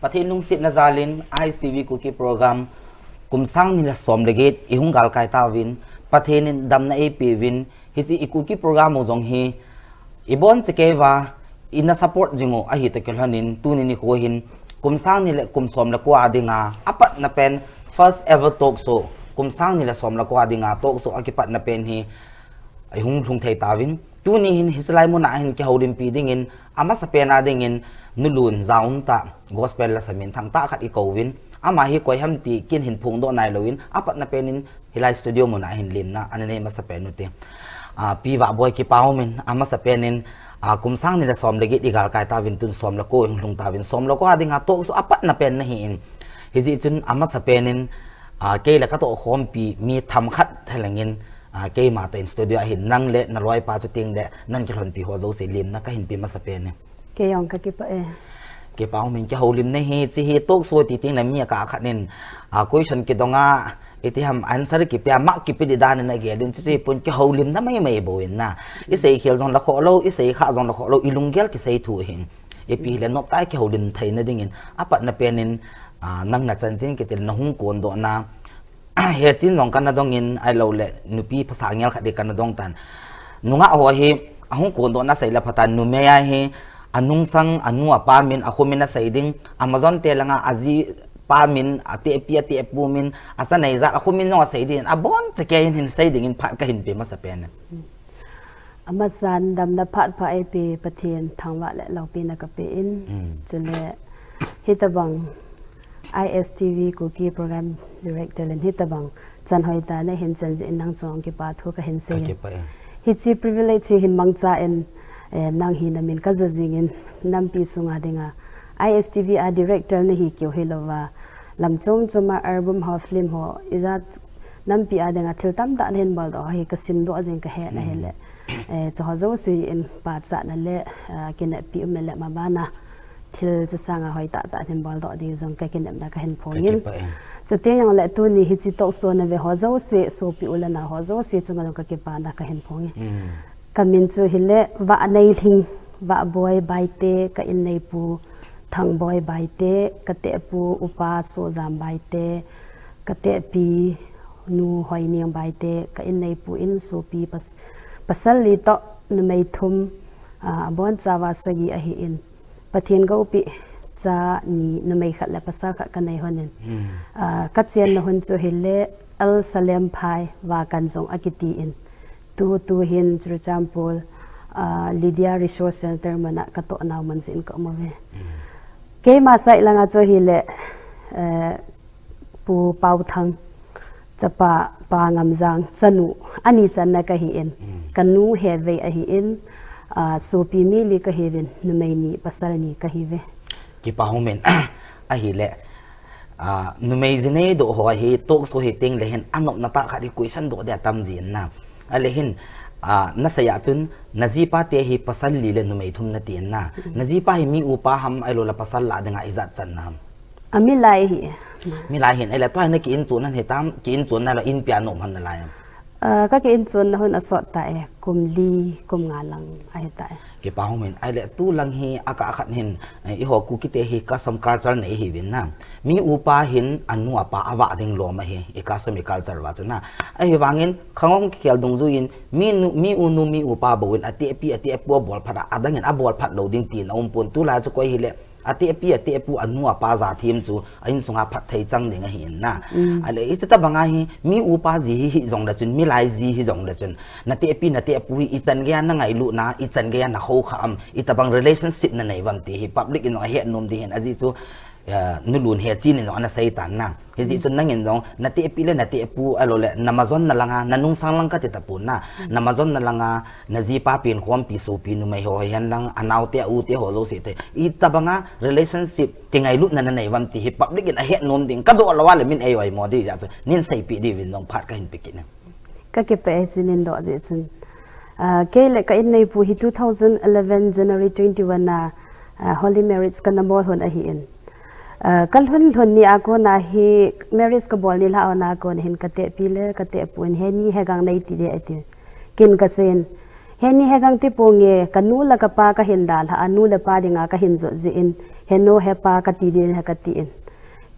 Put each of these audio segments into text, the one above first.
Pathin nung sit na zalin Istv Kuki program kumsang nila somlegit ihunggal kay tawin pathin dam na ipivin hisi ikuki program mo jong hi ibon sikeva ina support jingo ahi tekelhanin tunin ni kohin kumsang nila kumsom la kwa dinga apat na pen first ever talk show kumsang nila som la kwa dinga talk show akipat na pen hi ay hung thei tawin tunihin hislai mo na ahin ki holim pidingin ama sa pena dingin nulun zaung ta gospel la samin thang ta khat ikowin ama hi koi hamti kin hin phung do nai lowin apat na penin hilai studio mo na ahin lim na anane ma sa penuti pi Vahboi ki paumin ama sa penin kumsang nila som legi igal kai tawin tun som la ko hung tawin som la ko adinga to so apat na pen na hin hiji chun ama sa penin ke la ka to khom pi mi tham khat thalangin keima ta in studio ahin nang le na loi pa chu ting de nan ki thon pi ho zo se lim na ka hin pi ma sa pen ne ke yong ka ki pa ke pau min ke holim ne hi chi hi tok so ti ting na mi ka khanin question ki donga iti ham answer ki pya ma ki pi dan na ge din chi pun ke holim na mai boin na i sei khel jong la kho lo i sei kha jong la kho lo i lungel ki sei thu hin e pi le nok kai ke holim thai na dingin apat na penin nang na chan chin ki til na hung kon do na he chin jong kan na dong in ai lo le nupi phasa ngel kha de kan na dong tan nunga ho hi hung kon do na sei la phatan nu me ya hi anung sang anu apamin ako mina saiding Amazon telanga azi pamin ati epu min asa naiza ako min no saidin abon tsakein hin saiding in phat ka hin pe masapen amasan dam na phat pha epi pathian thangwa le lopi na ka pe in chule hitabang Istv Kuki program director len hitabang chan hoita na hin chan in nang chong ki pa thu ka hin se hichi privilege hin mangcha en nang hi namin kazazingin nampi sunga dinga Istv a director na hi kyo hilowa lamchom choma album ho film ho izat nampi a dinga thiltam da hen bal do hi kasim do ajeng ka he na hele cho hozo si in pa cha na le kin pi um le ma bana thil cha sanga hoi ta hen bal do di jong ka kin na ka hen phongin cho te yang le tu ni hi chi tok so na ve hozo se so pi ulana hozo se chunga ka ke pa na ka hen phongin kamin chu hile wa nei thing Vahboi Baite ka in nei pu Vahboi Baite ka te pu upa so jam baite ka te pi nu hoi niang baite ka in nei pu in so pi pasal li to nu mai thum bon chawa sagi ahi in pathian go pi cha ni nu mai khat la pasa kha ka nei honen ka chen na hun chu hile al salem phai wa kan jong akiti in tu hin for example Lydia Resource Center mana kato naw man sin ko mo ve keima sai langa cho hi le pu pau thang chapa pa ngam jang chanu ani chan na ka hi in kanu he ve a hi in so pi mi li ka hi vin nu mai ni pasal ni ka hi ve ki pa homen a hi le nu mai jine do ho hi tok so hi ting le hen anop na ta kha di question do de tam jin na alehin nasaya chun najipa te hi pasal li le numei thum na tin na najipa hi mi upa ham ai lo la pasal la danga izat chan nam amilai hi milai hin ele to na ki in chun han he tam ki in chun na la in piano man na la ka ki in chun na hun asot ta e kumli kum nga lang ai ta ke pa homen ai le tu lang hi aka khat hin I ho ku ki te hi ka sam culture nei hi win na mi upa hin anu apa awa ding lo ma hi e ka sam culture wa chuna ai wangin khangom khel dong zu in mi unu mi upa bawin ati pu bol phada adangin a bol phat lo ding tin om pun tu la chu ko hi le ati pu anu apa za thim chu ain sunga phat thei chang ding a hin na ale I ta banga hi mi upa ji hi jong da chun mi lai ji hi jong da chun na ti pu hi I chan ge na ngai lu na I chan ge na ho kham I ta bang relationship na nei wam ti hi public in he nom di hin aji chu nulun he chin in na sai tan na he ji chun nangin dong na ti le na ti pu alo le namazon na langa nanung sang lang ka ti tapun na namazon na langa na ji pa pin khom pi so pi nu mai ho yan lang anau te u te ho zo si te I ta banga relationship ti ngai lu na nei wam ti hi public in a he nom ding ka do lawa le min ai wai mo di ja chu nin sai pi di win dong phat ka hin pi kin ka ke pe chinin do je chun ke le ka in nei pu hi 2011 January 21 na holy marriage kan mo hon a hi in kal hun ni ako na hi marriage ka bol ni la na ko hin ka te pile ka te pun he ni he gang nei ti de ati kin ka sen he ni he gang ti ponge kanu la ka pa ka hin dal ha anu la pa dinga ka hin zo ji in โนเฮปากติดินฮกติอิน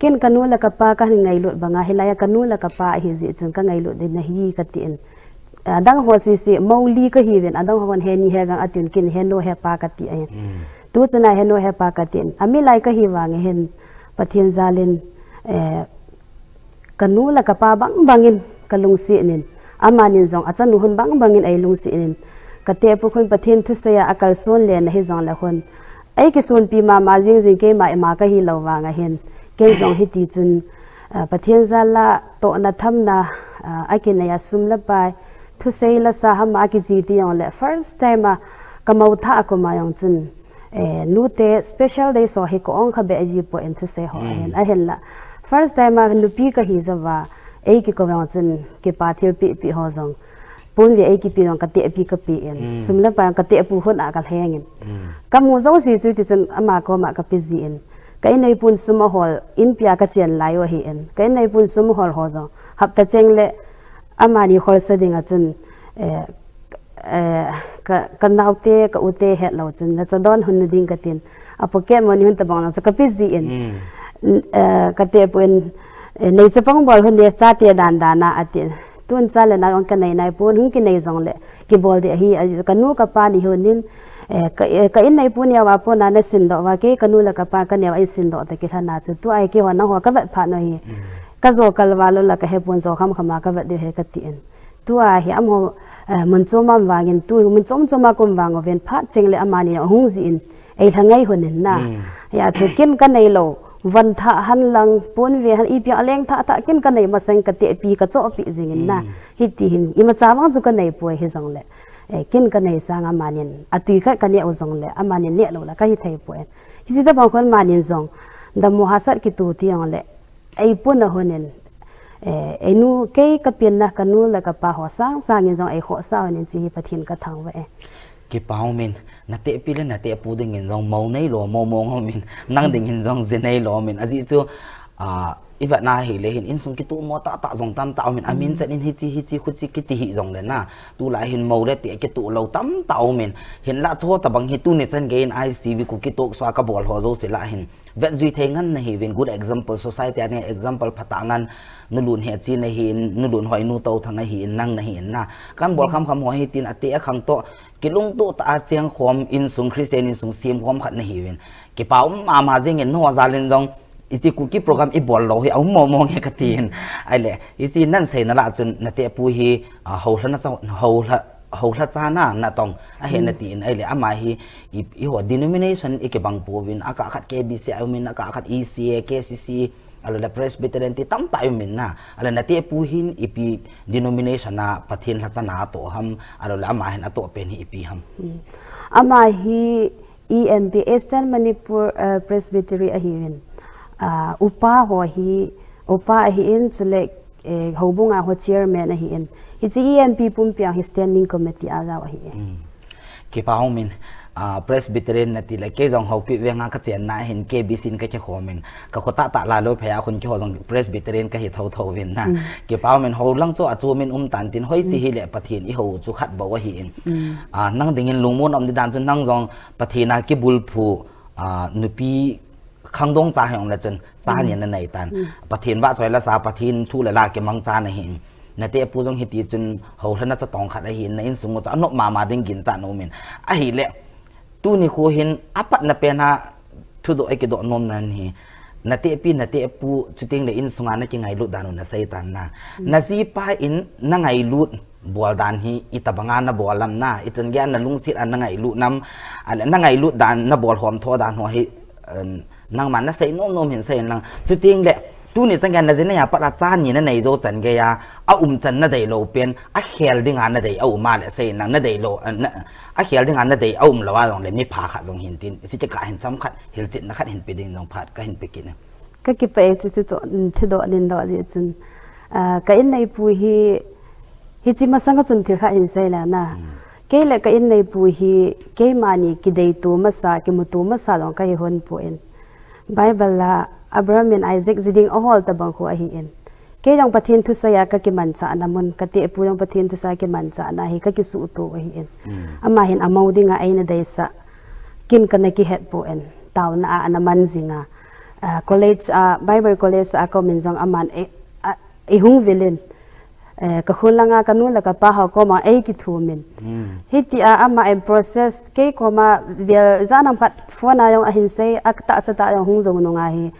กินกันนู้นละกับปากันไงหลุดบางเฮลายกันนู้นละกับปาฮิจิจนกันไงหลุดดินฮีกติอินดังหัวสิมอลีก็ฮีเวนดังหัวเฮนี่เฮกังอตินกินเฮโนเฮปากติอินตัวจะนายเฮโนเฮปากติอินอามิไลก็ฮีวางเห็นปะเทียนซาลินกันนู้นละกับปาบังอินกันลุงสีนินอามานินซองอาจารย์นุนบังอินไอลุงสีนินกะเตปุคนปะเทียนทุเสียอากาศโซนเลนให้ซองละคนไอ้กิส่วนปีมาจิงเกมามาก็ฮีเราวางเห็นเกยซองฮิติจุนปะเทียนซาละโตนัทำนะไอ้กินยาซุมละไปทุเสียละสาหมากิจีตียองละ first time กำมาอุทาก็มายองจุนนูเต special day สอให้ก็องขบเบอจีปอเอ็นทุเสียหัวเห็นไอ้เห็นละ first time นูปีก็ฮีจะว่าไอ้กิก็ยองจุนกิปาทิลปีหัวซองปุ่นเวไอ้กิปีนองกติปีกปีเอ็นซุมละไปกติปูหุ่นอากาศแห้งเอ็นกำมูเจ้าสิจุดที่จนอามาก็มากปีจีเอ็นก็ในปุ่นซุมฮอลอินพิอาก็เจียนไล่วะเห็นก็ในปุ่นซุมฮอลหัวซองหับแต่เจงเละอามาดีฮอลเสดิงจนกันนาวเตะก็อุเตะเห็ดเราจนน่าจะโดนหุ่นดิ่งกันตินอาพวกแกมันหุ่นตะบังน่าจะกปีจีเอ็นก็เตะปุ่นในจะฟังบอลหุ่นเดียจ้าเตียดานนาอตินตุนซาเลนายองกันในปุ่นหุ่นกินในซองเละกิบอลเดียฮีกันนูกับปานิหุ่นนินก็อินในปุ่นยาวว่าปุ่นนั้นสินดอกว่าเกกันนูละกับปากันยาวไอสินดอกแต่กิท่านาจุดตัวไอเกหัวน้องหัวก็แบบผ่านหน่อยก็โจกัลวาลุละก็ให้ปุ่นโจคำมาก็แบบเดียวให้กตินตัวเฮียมหัวมันโจมวางินตัวมันโจมากุมวางเอาเป็นพัดเจงเลยอามานี่หุ่งจีนไอทั้งไงหุ่นน่ะอยากจะกินกันในโลวันท่าหันหลังปุ่นเวียนอีเปียเลี้ยงท่ากินกันในมาเซงกติปีกระโจปีจิงินน่ะฮิติหินอีมาจ้าวังจุกันในป่วยให้ซองเลยกินกันในสางอามานินอตุยกันกันเนี่ยอุซองเลยอามานินเนี่ยโลละก็ฮิตให้ป่วยฮิสิตบางคนมานินซองดำมุฮัสกิตูที่ยองเลยไอปุ่นน่ะหุ่นไอนูเกยกับเปียนนะกันนูแล้วก็ปาหัวสร้างยินซองไอหัวสร้างนี่จีปะทินกระทังไว้กี่เป้ามินนัดเตะปีเล่นนัดเตะปูดึงเงินซองเมาในหล่อเมาเขามินนั่งดึงเงินซองเจนในหล่อมินอาจิจูอีแบบน่าเห็นเลยเห็นอินสุงกิตุมอตาซองตั้มตามินอามินจะอินฮิจิคุจิกิติหิซองเลยนะตูหลายเห็นเมาได้เตะกิตุเราตั้มตามินเห็นละโทษแต่บางฮิตุเนี่ยฉันเกณฑ์ICVกุกิตุสวากบอลหัวโจสิละเห็นเวทจุยเทงันนะเห็นเป็น good example society อันนี้ example พัฒงันนู่นลุนเหตุจีนนะเห็นนู่นลุนหอยนู่นโตทางนะเห็นนั่งนะเห็นนะการบอลคำหัวเห็นตีนอติขังโตกิลุงโตตาเจียงความอินสุงคริสเตียนอินสุงเสียมความขัดนะเห็นกี่เป้ามาเจงเห็นหัวซาเลนจงอีจีคุกกี้โปรแกรมอีบอลเราให้เอามองเห็นกตีนไอ้เละอีจีนั่นเสนาละจนนัดเตะปุยเขาท่านน่าจะเขาทัศนาหน้าตองเห็นนาทีนไอ้เละอามาฮีอีหัว denomination อีกบางปูวินอากาศ KBC เอามินอากาศ ECA KCC อะไรละ Presbyterian ที่ตั้มตายมินนะอะไรนาทีปูหินอีปี denomination นะปะเทียนทัศนาตัวหำอะไรละอามาเห็นตัวเป็นอีปีหำอามาฮี EMP Eastern Manipur Presbytery อาฮีวินอุปาหัวฮีอุปาอาฮีอินสุเล็กเขาบุงอาหัว chairman อาฮีอินฮิจิ EMP ปุ่มเปียง standing committee อาเราอาฮีกี่ป้ามินPresbyterian นาทีละเกี่ยงเขาพิเวงก็เจียนน่าเห็น KBC ก็จะขอมินก็ขตาลาโลพยาคนที่เขาต้อง Presbyterian ก็เห็นเท่าวินนะกี่ป้ามินเขาลังโซ่จูมินตันตินห้อยสิฮิเลปะเทียนอีเขาจูขัดบอกว่าเห็นนั่งดิ่งเงินลุงมุนอมดิดานจนนั่งจงปะเทียนกิบุลผูนุปีขังดงจ่าให้องละจนจ่าเนี่ยนั่นไหนตันปะเทียนว่าสวยละสาปะเทียนทุเลลาเก็บมังจ่าในเห็นนาเตะปูจงฮิติจนเขาท่านน่าจะต้องขัดไอเห็นในอินสุงก็จะนกมาดึงกินจ่าโนมินไอเห็นแหละตู้นี่คูเห็นอัปนับเป็นฮะทุดไอเกดอนมนั่นเฮนาเตะปีนาเตะปูจุดทิ้งเลยอินสุงานนั่นยังไงลุดดานุนาไซตันนะนาซีป้าอินนั่งไงลุดบัวดานฮีอิตาบังงานนับบัวลำหน้าอิตันแกนนั่นลุงศิษย์อันนั่งไงลุดน้ำอะไรนั่งไงลุดดานนับบัวหอมทอดานหัวให้นั่งมันนั่นใส่นมเห็นใส่นั่งสุดทิ้งเลยตู้นี่สังเกตนะเจนี่ยปะจานนี่นั่นในโจจันเกียเอาจันนั่นเดโลเป็นอาเขียลดึงงานนั่นเดเอามาเลยเส้นนั่นเดโลอาเขียลดึงงานนั่นเดเอาละว่าลองเลยไม่ผ่าขัดลงเห็นตินสิจะกะเห็นซ้ำขัดเห็นจิตนะขัดเห็นไปดึงลงผ่าก็เห็นไปกินก็กิไปจิตตัวที่โดนินดอจิจนก็อินในปุยฮิจิมาสังกัจนที่ขัดเห็นใส่แล้วนะเกลก็อินในปุยเกมานี่กิเดตัวมาสากิมุตัวมาสาลองก็เห็นปุยไบเบิลละอับราฮัมและไอแซคจิดิงอ้อลตะบังหัวอาฮีเอ็นเกยังปะเทียนทุสยาก็กิมันจานามุนกติปูยังปะเทียนทุสยากิมันจานาฮีก็กิสูตัวอาฮีเอ็นอามาเห็นอามาดิงาไอนาเดซ่ากินกันในกิเฮดปูเอ็น tàu na anh man zinga college Bible college a ko min jong aman e hung villain ka khulanga kanu la ka pa ha ko ma e ki thu min hiti ama em process ke ko ma vel zanam phat phone ayong ahin sei akta sa ta yong hung jong nunga hi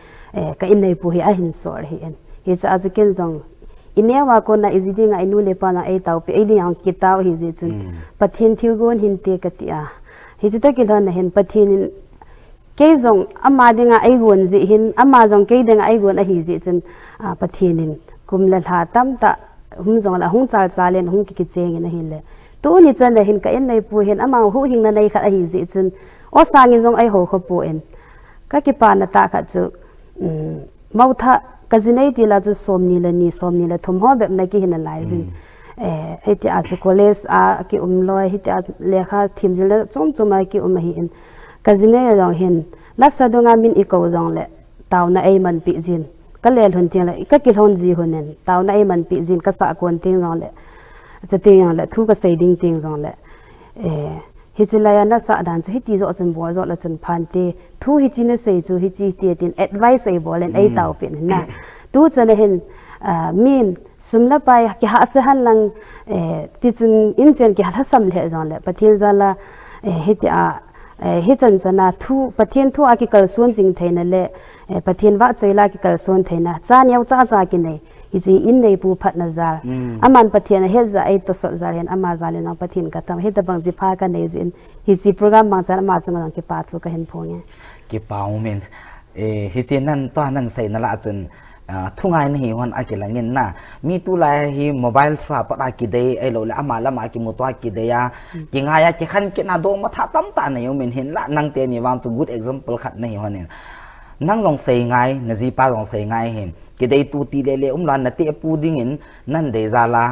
ka in nei pu hi ahin sor hi en hi cha azuken jong inewa ko na izidinga inu le pa na e tau pe e ding ki tau hi je chun pathin thilgon hin te ka ti a hi jita ki lan hen pathin ke jong ama dinga ai gon ji hin ama jong ke dinga ai gon a hi ji chun pathinin kum la tha tam ta hum jong la hung chal chalen hung ki cheng in hin le tu ni chan le hin ka en nei pu hin ama hu hing na nei kha a hi ji chun o sang in jong ai ho kho pu en ka ki pa na ta kha chu mau tha kazinai ti la chu somni la thum ho bep na ki hin lai jin heti a chu college a ki loi heti a lekha thim jil chom choma ki hi in kazinai jong hin la sadunga min iko jong le taw na ai man pi jin ka le hun tiang la ka ki hon ji hunen taw na ai man pi jin ka sa kon ting jong le chating le thu ka sei ding ting jong le hi chilaya na sa dan chu hi ti zo chun bo zo la chun phan te thu hi chi na sei chu hi chi te tin advice ei bol en ei taw pin na tu chane hin min sumla pai ki ha se han lang ti chun in chen ki ha sam le jong le pathil zala hi ti a hi chan chana thu pathian thu a ki kal son jing theina le pathian wa choila ki kal son theina cha nyau cha ki nei iji in nei pu phat na zal aman pathian he za ai to so zal hen ama zal na pathian ka tam he ta bang ji pha ka nei jin hi chi program mang chan ma chang ki pat fu ka hen phone ki pau men hi chen nan to nan sei na la chun thungai na hi hon a ki langin na mi tu lai hi mobile fra pa ki dei ai lo la ama la ma ki mu to ki dei ya ki nga ya ki khan ki na do ma tha tam ta na yo men hin la nang te ni wang chu good example khat na hi hon nang jong sei ngai na ji pa jong sei ngai hin ki dei tu ti le lan na te pu ding in nan de za la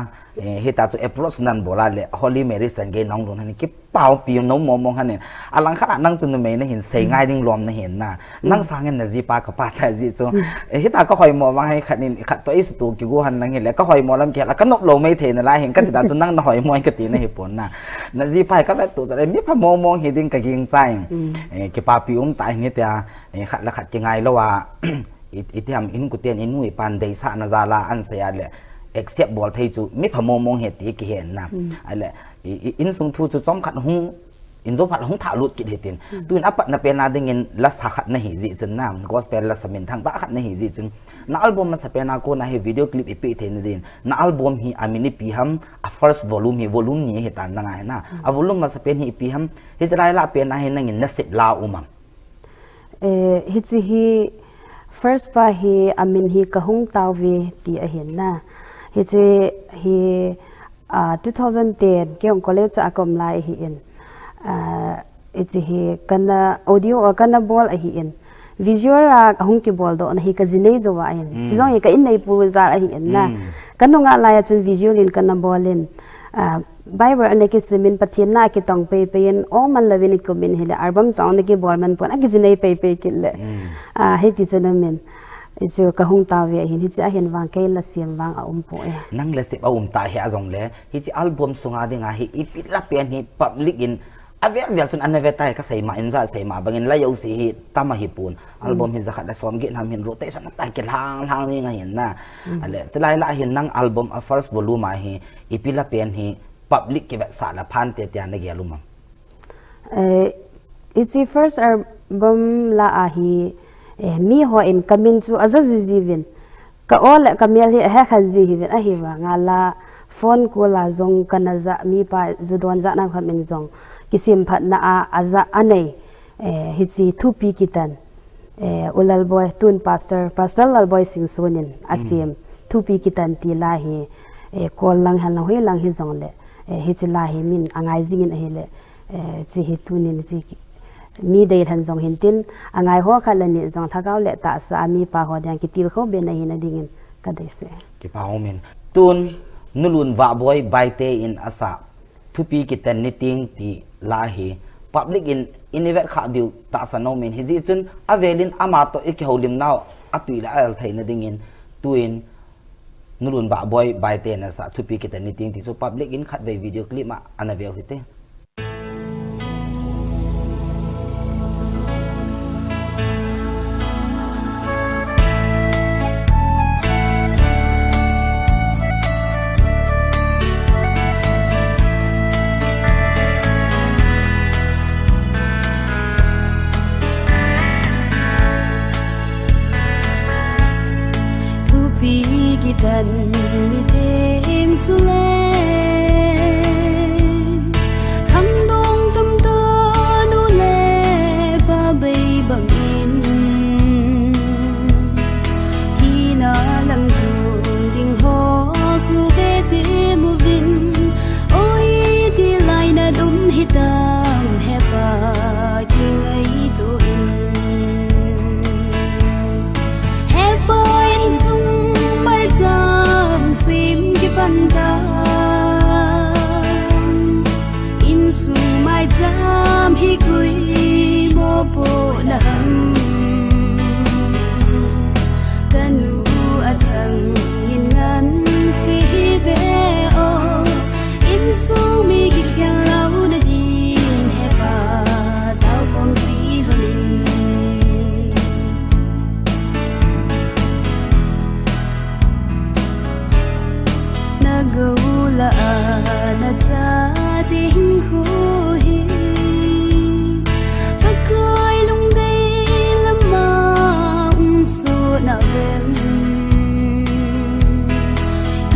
he ta chu approach nan bola le holy mary san ge nong don han ki pau pi no mo mong han alang kha nang chu me na hin sei ngai ding lom na hin na nang sang en na ji pa ka pa sa ji chu he ta ka hoi mo wang hai khanin khat to is tu ki go han nang le ka hoi mo lam ki la ka nop lo me the na la hin ka ti da chu nang na hoi mo ka ti na hi pon na ji pa ka tu ta mi pha mo mong hi ding ka ging chai ki pa pi tai ni ta khat la khat ki ngai lo wa itiam in ku ten in nui pan dei sa na za la an sa ya le except bol thei chu mi phamo mong he ti ki hen na ale in sung thu chu chom khat hung in zo phat hung tha lut ki hetin tuin apat na pe na ding in la sa khat na hi ji chun na gospel la samin thang ta khat na hi ji chun na album ma sa pe na ko na he video clip ipi the din na album hi amini pi ham a first volume hi volume ni he tan na ngai na a volume ma sa pe hi pi ham hi jrai la pe na he na ngin na sip la umam hi chi hi first pa hi amin hi kahung taw vi ti ahin na hi che hi 2010 ke college akom lai hi in it's hi kana audio or kana bol hi in visual ahung ki bol do na hi ka zinei zo wa in chi jong ka in nei pu za hi in na kanunga lai chun visual in kana bolin Bible ane ki simin pathian na ki tong pe pen o man lavin ko min hele album sound ki bolman pon aki zinei pe kille he ti chanamen isu ka hung ta ve hin hi cha hin wang ke la siam wang a po nang le se a ta he azong le hi chi album sunga dinga hi ipit la pen hi public in ave chun an ve tai ka sei ma in za sei ma bangin la yo si hi tama hi pun album hi zakhat la som gi nam hin rotation ta ki hang ni nga hin na ale chlai la hin nang album a first volume a hi ipila pen hi public ki sa la phan te tian ge luma it's the first album la a hi mi ho in kamin chu azazi vin ka all kamel hi ha khan ji hi a hi wa nga la phone ko la zong kanaza mi pa zudon za na khamin zong kisim phat na a aza anei hi chi thu pi kitan ulal boy tun pastor lal boy sing sonin asim thu pi kitan ti la hi kol lang han la hoi lang hi zong le hi chi la hi min angai jingin hi le chi hi tunin chi mi dei than zong hin tin angai ho khala ni zong thakau le ta sa mi pa ho dang ki til kho be na hin dingin ka dei se ki pa homin tun nulun Vahboi Baite in asa thupi ki ten niting ti lahi public in inevet kha diu ta sa no min hi chun avelin ama to ik holim naw atui la al thaina dingin tuin nulun Vahboi Baite na sa thupi ki ten niting ti so public in khat ve video clip ma anavel hite chu le khang dong tâm ta nu le ba bay bằng in thi na lam chu ding ho khu be te mu vin oi ti lai na dum hitam he pa ki ngai to in he pa in sung mai jam sim ki pan ta in sung mai jam hi kui mo po na ham kanu achang in ngan si be o in sung mi ki khian lau na din he pa tao kom si holin na go la na cha ding khu hi ta kai lung dei lama so na vem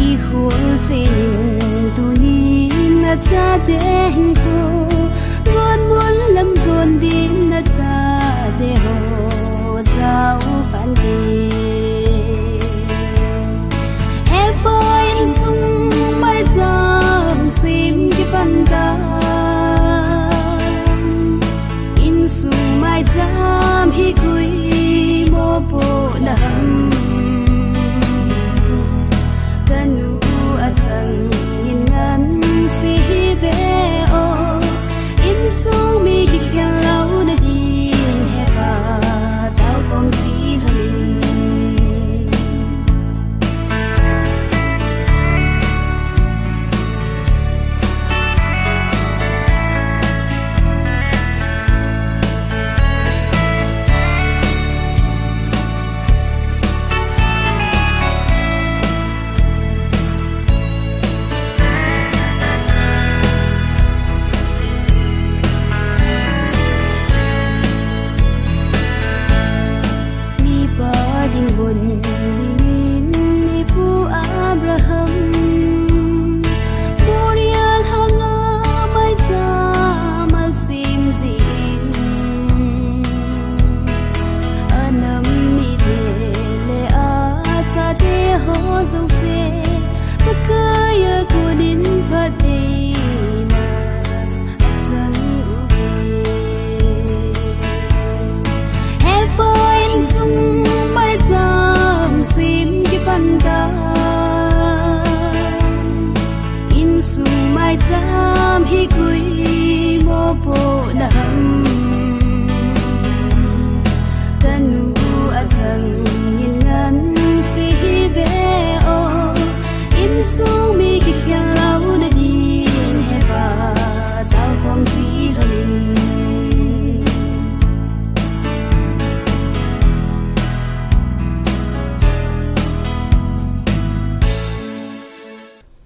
i khul chin tu ni na cha ding khu ngon muốn lam zon din na cha de ho zau pan de in sung mai jam sim ki pan ta in sung mai jam hi kui mo po na ham kanu achang in ngan si be o in sung mi ki khian lau na din he pa tao kom si holin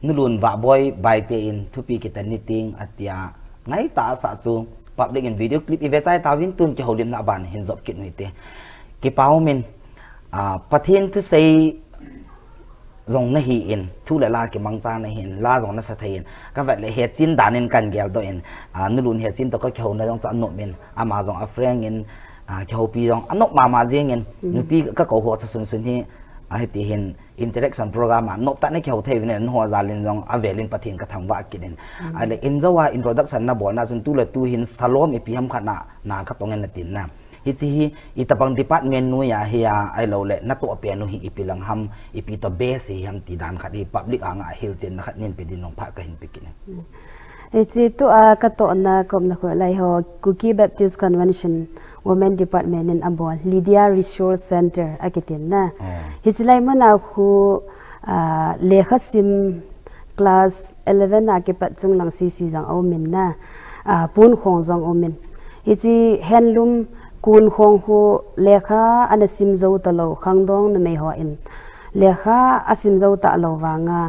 nulun Vahboi Baite in thupi kita knitting atia ngai ta sa chu public in video clip ive chai tawin tun ki holim na ban hin job kit nuite ki pau min pathin to say zong na hi in thu la ki mangcha na hin la zong na sa thain ka va le he chin danin kan gel do in nulun he chin to ka khau na jong cha no min ama zong a freng in khau pi jong anok ma jeng in nupi ka ko ho cha sun sun hi ai ti hin interaction program no ta ne khau thei ne ho zalin jong avelin pathin ka thangwa kidin ale injawa introduction na bona chun tu la tu hin salom ipm khana na ka tongen na tin na hichi itapang department nu ya hiya ai lo le na to pe nu hi ipilang ham ipi to base hi ham ti dan khadi public anga hil chen na khat nin pe din nong pha ka hin pikin hichi to a ka to na kom na ko lai ho Kuki Baptist Convention Women Department in Ambon Lydia Resource Center akitin na hichilai mana khu lekha sim class 11 ake pat chung lang cc jang omin na pun khong jang omin hichi handloom kun khong hu lekha anasim zo talo khangdong na me ho in lekha asim zo ta lo wanga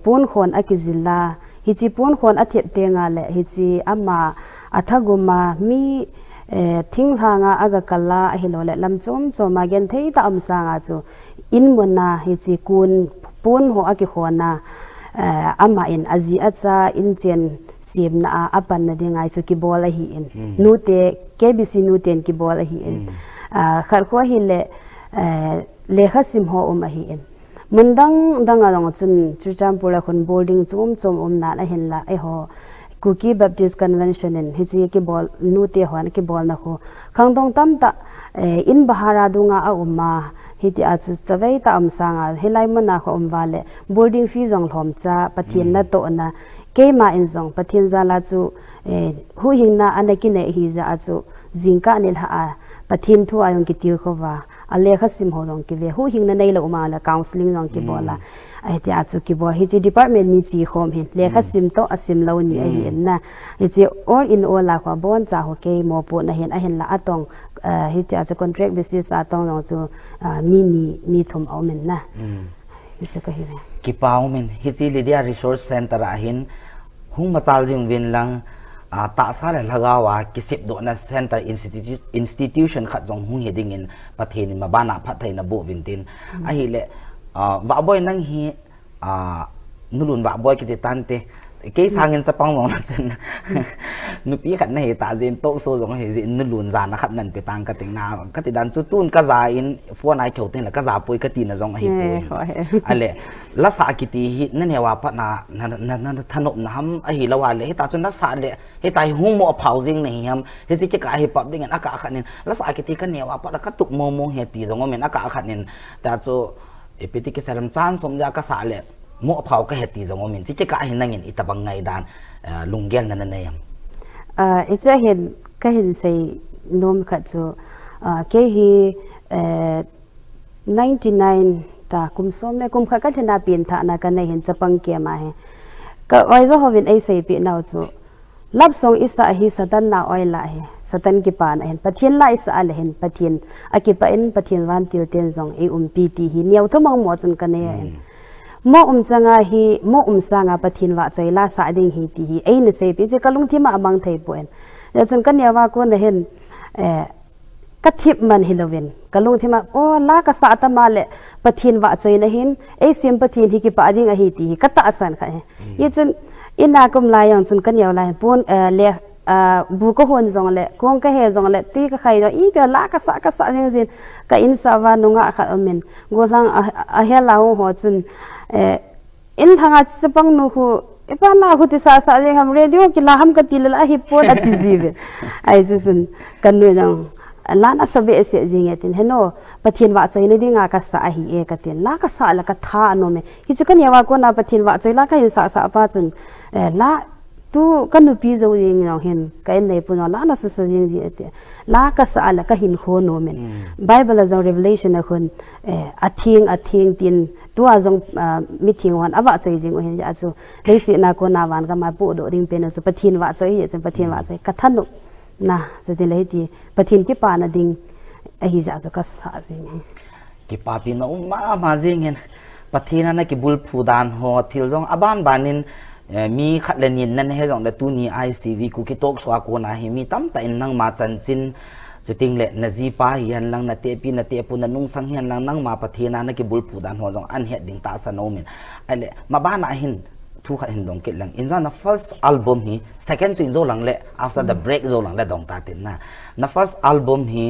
pun khon akizilla hichi pun khon athep tenga le hichi ama athaguma mi thing hanga aga kala hilole lamchom choma gen thei ta amsanga chu in mona hichi kun pun ho aki khona อามาอินอาจีอาจาอินเจนเสียมนาอาปันนาเดงไอสุกิบอลฮีอินนูเตเกบิซีนูเตนกิบอลฮีอินขัดขวาฮิเลเลขาสิมโฮมาฮีอินมันดังอะไรงจุนจุดจำปุระคนบอลดิ้งจุ่มนาเห็นละไอโฮKuki Baptist Convention in Hiche ki bol nuti hwan ki bol na ko khangdong tam ta in bahara dunga a umma hiti achu chawei ta amsanga helai mana ko umwale boarding fee jong hlom cha pathian na to na keima in jong pathian zala chu hu hingna anaki ne hi za achu jingka nil ha pathian thu ayong ki til khowa alekha sim holong ki ve hu hingna nei lo ma la counseling jong ki bola ai ti achu ki bo hi department ni chi khom hin lekha sim to asim lo ni ai na hi all in all la kwa bon cha ho ke mo po na hen a hen la atong hi ti achu contract basis atong no chu mi thum au men na hi chu ka hi ki pau men hi chi lidia resource center ahin hung machal jing win lang ta sa le lagawa kisip do na center institution khat jong hung heding in pathin ma bana phathai na bo vintin a hi le Vahboi nang hi nulun Vahboi ki tante ke sangin sa pangmong na chen nupi khat na hi ta jin to so jong hi jin nulun za na khat nan pe tang ka ting na ka ti dan chu tun ka za in phone ai kheu ten la ka za poi ka ti na jong hi poi ale la sa ki ti hi na ne wa pa na thanop na ham a hi lawa le ta chun na sa le he tai hung mo phau jing nei ham he si ke ka hi pap ding an aka khat nin la sa ki ti ka ne wa pa ka tuk mo he ti jong men aka khat nin ta chu epiti ke saram chan som ja ka sa le mo phau ka heti jong min chi ka hin nangin itabang ngai dan lunggel na na yam it's a hin ka hin sei nom kha chu ke hi 99 ta kum som le kum kha ka thena pin tha na ka nei hin chapang ke ma he ka oi zo hovin ai sei pi nau chu love song isa hi satan na oi la he satan ki pan hen pathian la isa al hen pathian akipa in pathian wan til ten jong e pi ti hi niau thomang mo chun ka ne hen mo changa hi mo sanga pathian wa chai la sa ding hi ti hi eina sei pi che kalung thima amang thei poen ya chun kan yawa ko na hen ka thip man hilowen kalung thima o la ka sa ta ma le pathian wa chai na hin e sim pathian hi ki pa ding a hi ti hi ka ta asan kha ye chun ina kum la yang chun kan yaw la pon le bu ko hon jong le kong ka he jong le ti ka khai do I be la ka sa jin ka in sa wa nunga kha amen go lang a he la ho chun in thanga chapang nu hu ipa la hu ti sa jing ham radio ki la ham ka ti la hi pon ati jibe ai jun kan nu jong lana sabe ese jing etin heno pathian wa chai ne dinga ka sa hi e ka tin la ka sa la ka tha no me hi chu kan yawa ko na pathian wa chai la ka hin sa pa chun la tu kan nu pi zo jing no hen ka in nei pu no la na sa jing ji ete la ka sa la ka hin kho no men bible as a revelation a khun athing tin tu a jong mi thing wan awa chai jing hen ja chu leisi na ko na wan ka ma pu do ring pe na chu pathian wa chai ye chen pathian wa chai ka than no na so de lei ti pathian ki pa na ding a hi ja so ka sa jing ki pa pi no ma jing hen pathian na ki bul phu dan ho thil jong aban banin mi khat lenin nan he jong da tu ni ICV ku ki tok swa ko na hi mi tam ta in nang ma chan chin chuting le na ji pa hi han lang na te pi na te pu na nung sang hian lang nang ma pathian na ki bul phu dan ho jong an he ding ta sa no min ale ma ba na hin thu khat hin dong ke lang in na first album hi second twin zo lang le after the break zo lang le dong ta tin na first album hi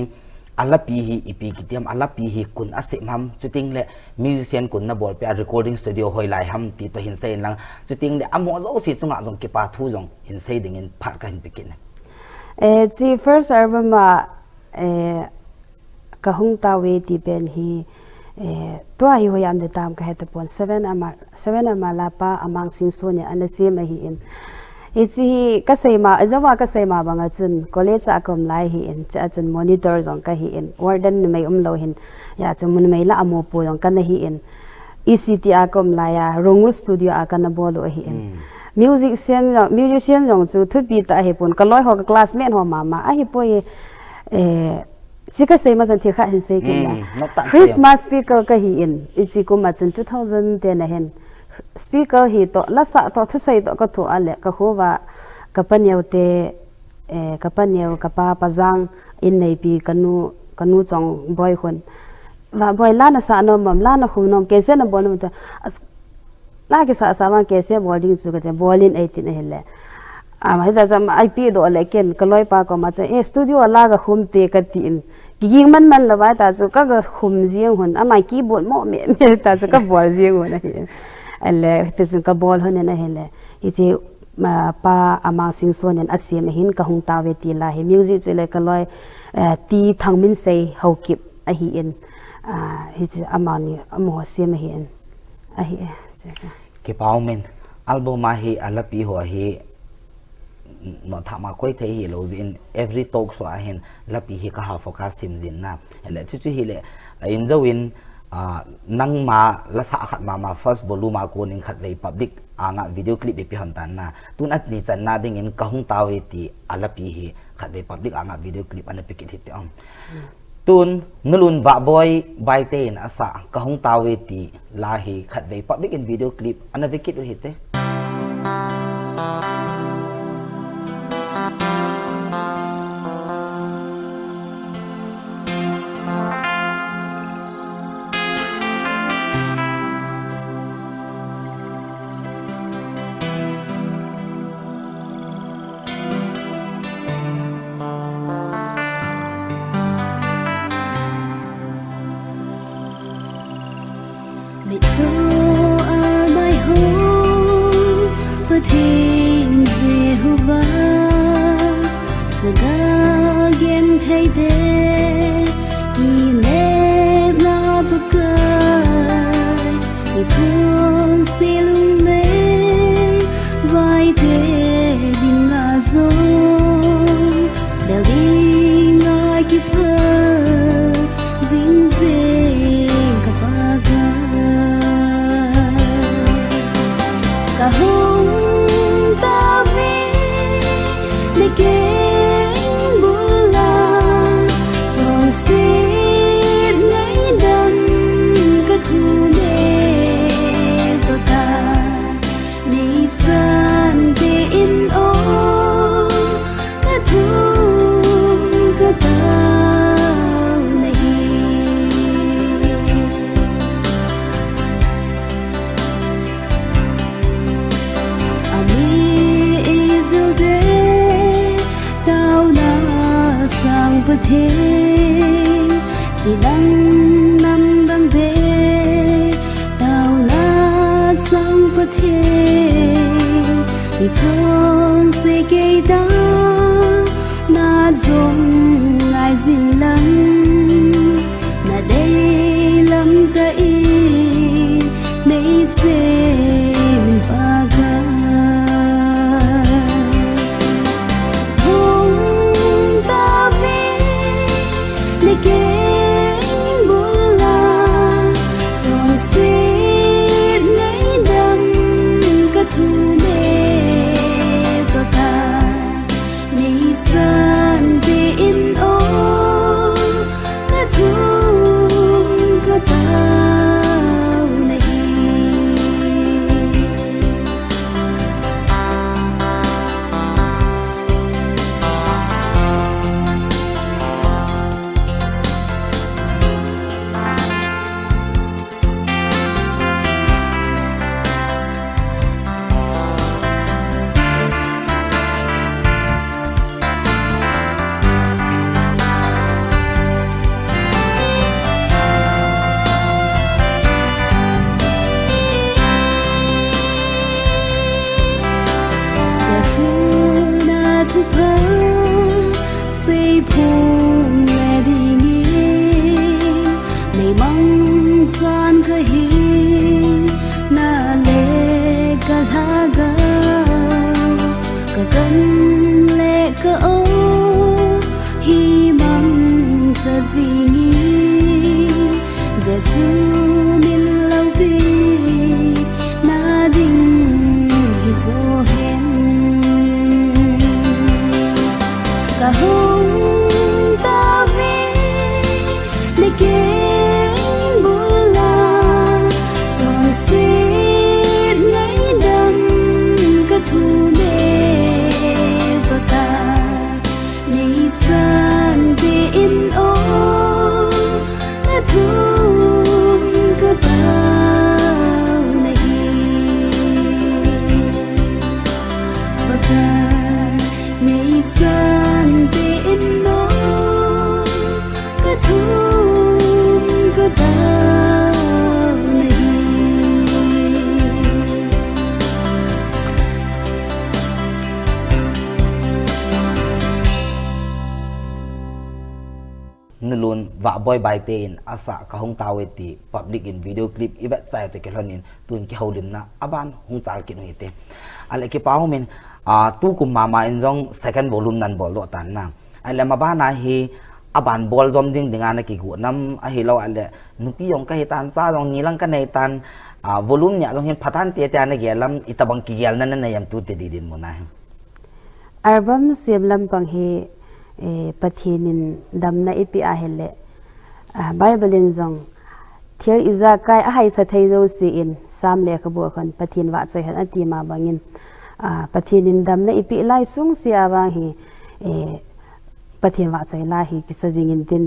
ala pi hi ipi kitiam ala pi hi kun asim ham chuting le musician kun na bol pe recording studio hoi lai ham ti to hin sei lang chuting le amo zo si chunga jong ki pa thu jong hin sei ding in phat ka hin pikin chi first album ma ka hung ta we ti ben hi to hi ho yam de tam ka het pon 7 ama la pa amang sing so ne an se ma hi in ichi ka seima azawa ka seima banga chun college akom lai hi in cha chun monitor jong ka hi in warden mai lo hin ya chun mun mai la amo po jong kan hi in ECT akom la ya rongul studio akana bolo hi in musician jong chu thupi ta hi pon kaloi ho ka classmate ho mama a hi po ye sika seima jan thi kha hin se kin la Christmas speaker ka hi in ichi ko ma chun 2010 a hen speaker hi to la sa to thu sai to ka thu ale ka khowa ka panyau te ka panyau ka pa pazang in nei pi kanu chong boy khon wa boy la na sa no mam la na khu nom ke se na bon ta la ke sa sama ke se boarding chu ke bolin 18 hele ama hida jam IP do leken kaloi pa ko ma cha e studio ala ga khum te ka tin ging man lawa ta chu ka ga khum jiang hun ama keyboard mo me ta chu ka bol jiang hun hi alle te chu ka bol hun na hele hi che pa ama sing son en asem hin ka hung ta ve ti la hi music chu le kaloi ti thangmin sei hokip a hi en hi che ama ni amo sem hi en a hi ke paumen album hi alapi ho hi no thama koi the hi lo in every talk so ahin lapi hi ka ha focus sim jin na hele chu hi le in zawin nang ma la sa khat ma first volume ko ning khat vei public anga video clip bi han tan na tun at ni chan na ding in ka hung taw ti alapi hi khat vei public anga video clip ana pikit hit am tun nulun Vahboi Baite in asa ka hung taw ti la hi khat vei public in video clip ana pikit hit te Thiên Jehovah Zaga gen thay de I neb na bukai I chon silung me vai de din na zon bel din na ki pa zin zin ka pa ka hong Kinh bula tròn xít nấy đâm các thu mê và cả ni san tin ô các thu các tao này sang bất thế chỉ đang nằm đang thế tao na sang bất thế vì chôn sẽ gây đá na dùng ngài dình lắm na đây lắm tay mấy xem ba ga Kinh bula tròn xít nấy đâm các thu mê và cả ni sa ทุก Vahboi Baite in asa kahong taweti public in video clip ibet sai to kelonin tun ki holim na aban hung chal ki noite ale ki paumin tu kum mama in jong second volume nan bol do tan na ale mabana hi aban bol jom ding dingana ki gu nam a hi lo ale nupi yong ka hitan cha jong nilang ka nei tan volume nya jong hin phatan te te na gelam itabang ki gel nan na yam tu te di din mona album siamlam pang hi pathinin damna ipi a hele bible in jong thial iza kai ahai sa thei zo si in sam le khabu khan pathin wa chai han ati ma bangin pathinin damna ipi lai sung si awang hi pathin wa chai la hi ki sajing in tin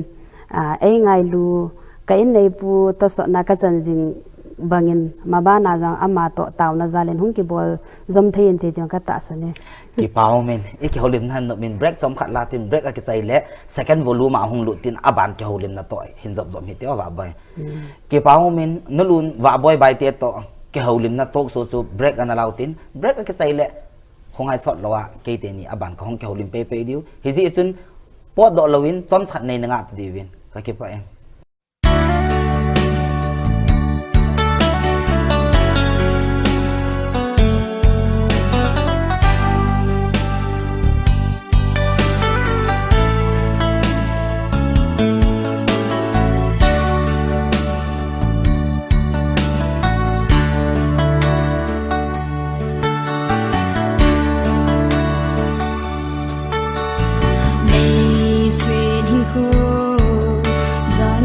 ei ngai lu ka in nei pu to so na ka chan jing bangin mabana jang ama to taw na zalen hung ki bol zom thei in te tiang ka ta sa ne ki pau men ki holim han no min break som khat la tin break a ki chai le second volume a hung lu tin aban ki holim na to hin zom zom hi te wa bai ki pau men no lun Vahboi Baite to ki holim na tok so so break an allow tin break a ki chai le hong ai sot lawa ke te ni aban ka hong ki holim pe pe diu hi ji chun pot do lowin som chat nei na nga ti win ka ki pa em Hãy subscribe cho kênh Ghiền Mì Gõ để không bỏ lỡ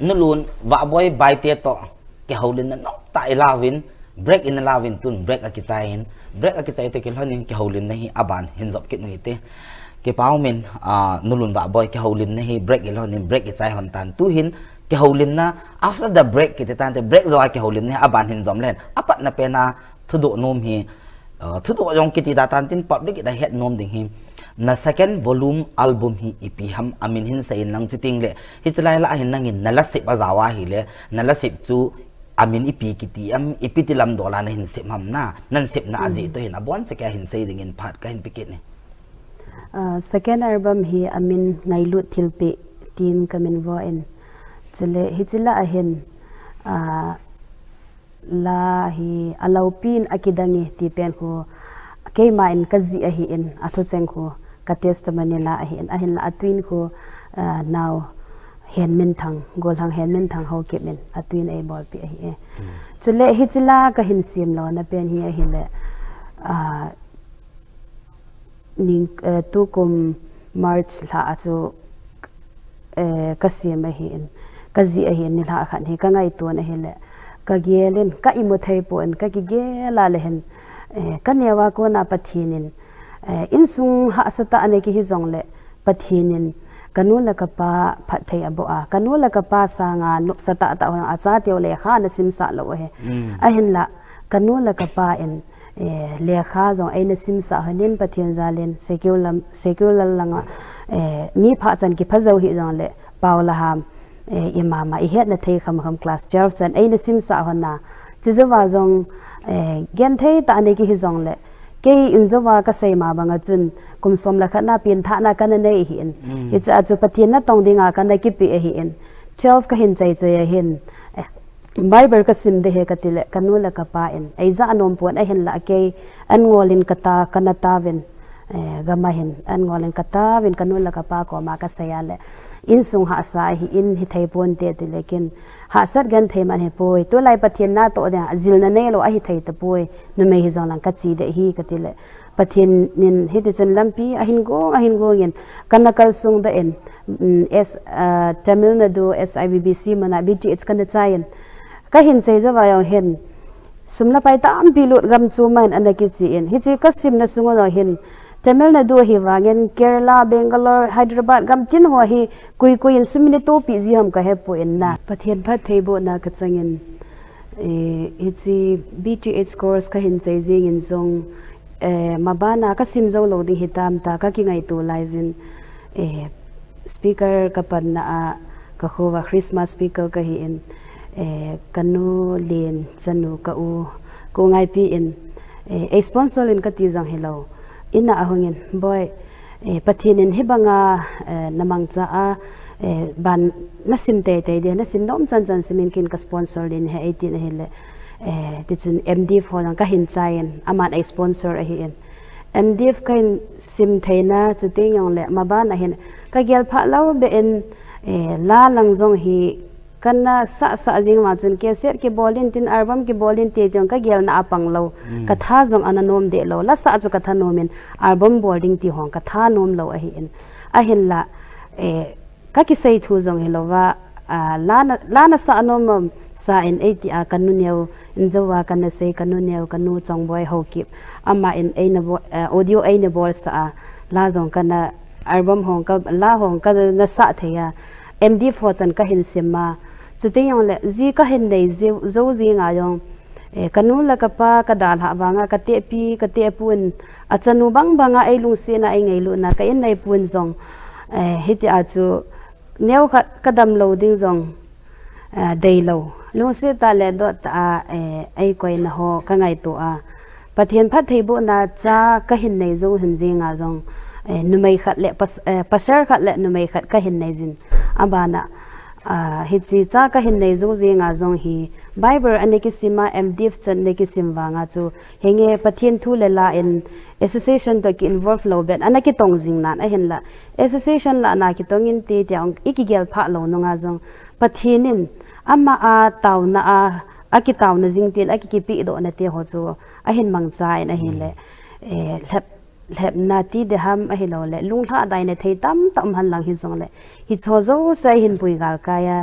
nulun Vahboi Baite to ke holin na no ta ilawin break in lawin tun break akitain te ke honin ke holin na hi aban hin zop kit nuite ke paumin nulun Vahboi ke holin na hi break ilonin break ichai hon tan tu hin ke holin na after the break ke tan te break zo ke holin na aban hin zom len apat na pena thudo nom hi thudo jong kiti datan tin public da het nom ding hi na second volume album hi EP ham amin hin sai nang chuting le hi chlai la hin nangin nalasip azawa hi le nalasip chu amin EP kiti am EP tilam dola na hin sip ham na nan sip na azi to hin abon che ka hin sai ding in phat ka hin pikit ne second album hi amin ngai lut thilpi tin kamin vo in chule hi chila ahin la hi alaupin akidangi ti pen ko keima in kazi ahi in athu cheng ko ka testimony la ahin la atwin ko now hen min thang gol hang hen min thang ho ke min atwin e bol pi ahi chule hi chila ka hin sim lo na pen hi ahi le ning tu kum march la achu ka sim ahi in kazi ahi ni la khan he ka ngai to na he le ka gelin ka imu thai po en ka ki gela le hen kanewa ko na pathinin insung ha sata ane ki hizong le pathinin kanula ka pa phathai abo a kanula ka pa sanga nuk sata ta ho acha teo le kha na sim sa lo he ahin la kanula ka pa en le kha zong aina sim sa hanin pathin zalen secular langa mi pha chan ki phazau hi zong le paula ham imama I het na thei kham class 12 chan aina sim sa hona chuzawa zong gen thei ta ne ki hizong le ke inzawa ka sei ma banga chun kum som la khana pin tha na kan nei hi in it's a chu pathin na tong dinga kan ki pi hi in 12 ka hin chai chai hin bible ka sim de he ka tile kanula ka pa in ai za anom pon a hin la ke an ngolin kata kanata ven gama hin an ngolin kata ven kanula ka pa ko ma ka sayale in sung ha sa hi in hi thei pon te ti lekin ha sat gan thei man he poi to lai pathin na to da zil na nei lo a hi thei ta poi nu me hi zong lang ka chi de hi ka ti le pathin nin hi ti chen lampi ahin go yen kanakal sung da en s Tamil Nadu SIBBC mana BTH kan da chain ka hin chei za wa yong hen sumla pai ta am pilut gam chu man anaki chi in hi chi ka sim na sungo no hin Tamil Nadu hi wangen Kerala Bangalore Hyderabad gam tin ho hi kui in sumine to pi ji ham ka he po in na pathian phat thei bo na ka changin it's BTH course ka hin chei jing in zong mabana ka sim zo lo ding hitam ta ka ki ngai to laizin speaker ka pan na ka khowa Christmas speaker ka hi in kanu len chanu ka u ko ngai pi in sponsor in ka ti jang hello ina ahongin boy pathinin hibanga namang cha a ban nasim te de nasim nom chan simin kin ka sponsor din he 18 hele ti chun MD for ka hin chain aman a sponsor a hi en MDF kain sim theina chuting yong le maban a hin ka gel pha lo be en la lang jong hi kana sa jing ma chun ke ser ke bolin tin album ke bolin te tiong ka gel na apang lo ka tha jong ananom de lo la sa chu ka tha nomin album boarding ti hong ka tha nom lo a hi en a hin la ka ki sei thu jong helowa la na sa anom sa in 80 a kanu neu injawa kana sei kanu neu kanu chongboy hokip ama in eina audio eina bol sa la jong kana album hong ka la hong ka na sa theya MD forchan ka hin sima chute yong le ji ka hin nei zo ji nga yong kanu la ka pa ka dal ha banga ka te pi ka te pun achanu banga ai lung se na ai ngai lu na ka in nei pun jong hiti a chu neu khat kadam lo ding jong dei lo lung se ta le do ta ai koi na ho ka ngai to a pathian phat thei bo na cha ka hin nei zo hin ji nga jong numai khat le pasar khat le numai khat ka hin nei jin abana hitchi cha ka hin nei zo je nga jong hi bible aneki sima MDF chan neki simwa nga chu henge pathian thu le la in association to ki involve lo bet anaki tong jing nan a hen la association la na ki tong in te tiang ikigel pha lo no nga jong pathinin amma a taw na a ki taw na jing til a ki pi do na te ho chu a hen mang cha in a hen le lep na ti de ham a hilo le lung tha dai ne thei tam tam han lang hi zong le hi cho zo sai hin pui gal kaya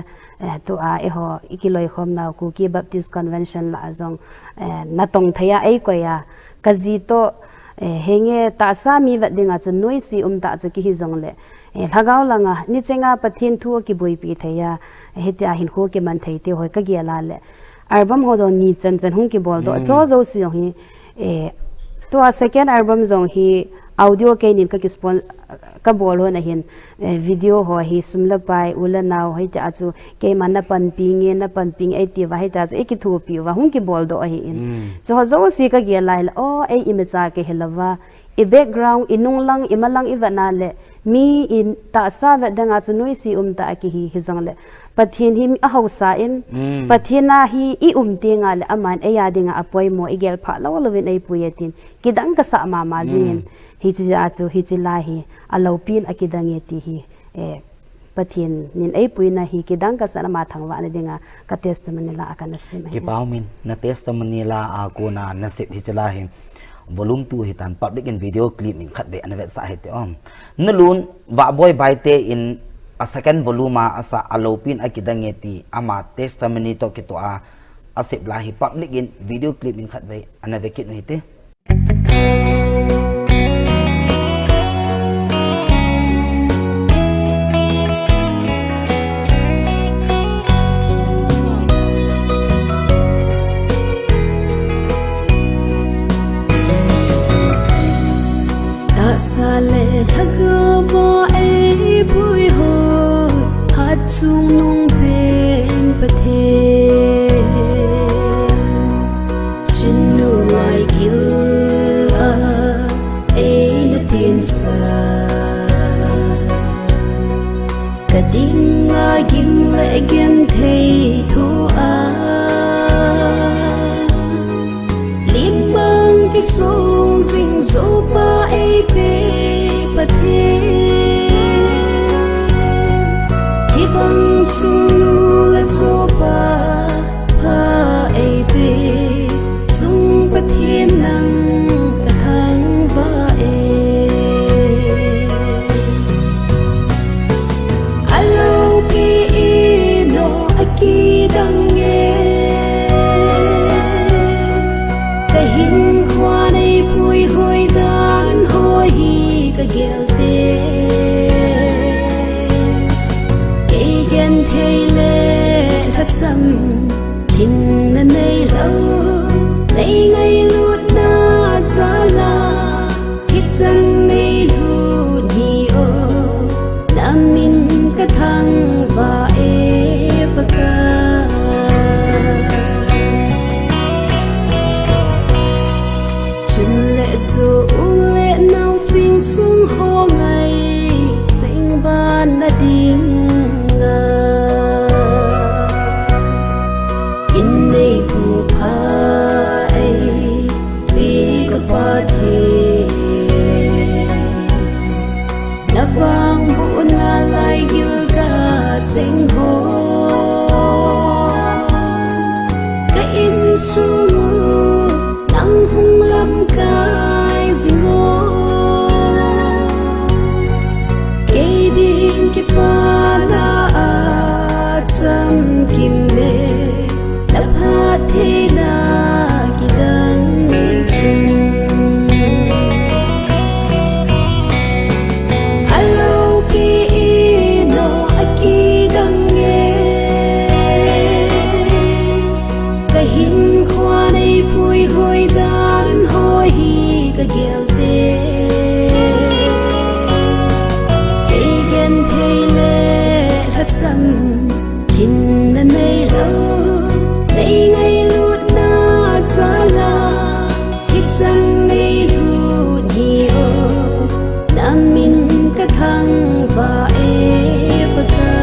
to a e ho ikiloi khom na Kuki Baptist Convention la zong na tong thaya ai ko ya kazi to henge ta sa mi wat dinga chu noi si ta chu ki hi zong le lagaw langa ni chenga pathin thu ki boi pi thaya hetia hin kho ke man thei te hoi ka gia la le album ho do ni chan chan hung ki bol do cho zo si hi to a second album zong hi audio ke nin ka kispon ka bol ho na hin video ho hi sumla pai ula naw hai ta chu ke man na pan ping ai ti wa hai ta e ki thu pi wa hung ki bol do hi in cho zo si ka ge lai o ai imecha ke helawa e background inung lang imalang iwana le mi in ta sa wa danga chu noi si ta ki hi zong le pathin hi a hausa in pathina hi I te nga le aman e ya dinga apoi mo igel pha lo lovin ai puyetin kidang ka sa ma jin hi chi a chu hi chi la hi alopin akidang ti hi pathin nin ai puina hi kidang ka sa ma thangwa ne dinga ka testimony la akana sim ki paumin na testimony la a ko na nasib hi chila hi volume 2 hitan public in video clip in khat be anavet sa hete om nulun Vahboi Baite in a second volume asa alopin akidangeti ama testimony to kito a asip lahi public in video clip in khat be anavekit no hite Sale thagawa ai pui ho hat chung nung pen pathe chinu lai gil a ai na tin sa kading a gim le gen thei thu a lim bang ki sung sing zo pa ai pe pathe hi bang chung lu la zo pa ha ai pe chung pathe nang ka thang va e alo ki no aki dang ye kahin khwa nei pui hoi dan hoi ka gel te ke gen thei le hasam thin na nei lo nei ngai lut na sala hit sang nei lu ni o namin ka thang va e paka so ule nau sing sung ho ngai sing ban na ding nga in nei pu pha ai vi ka pa the na vang bu na lai gil ka sing ho ka in su nang hung lam ka zingo kedin ke pana atam kimme la phathe na kidang sin alo ki no akidang ye kahin khwa nei pui hoi dan hoi ka gel te egen thei le hasam thin na nei lo nei ngai lut na sala hit sang nei lu ni o namin ka thang va e paka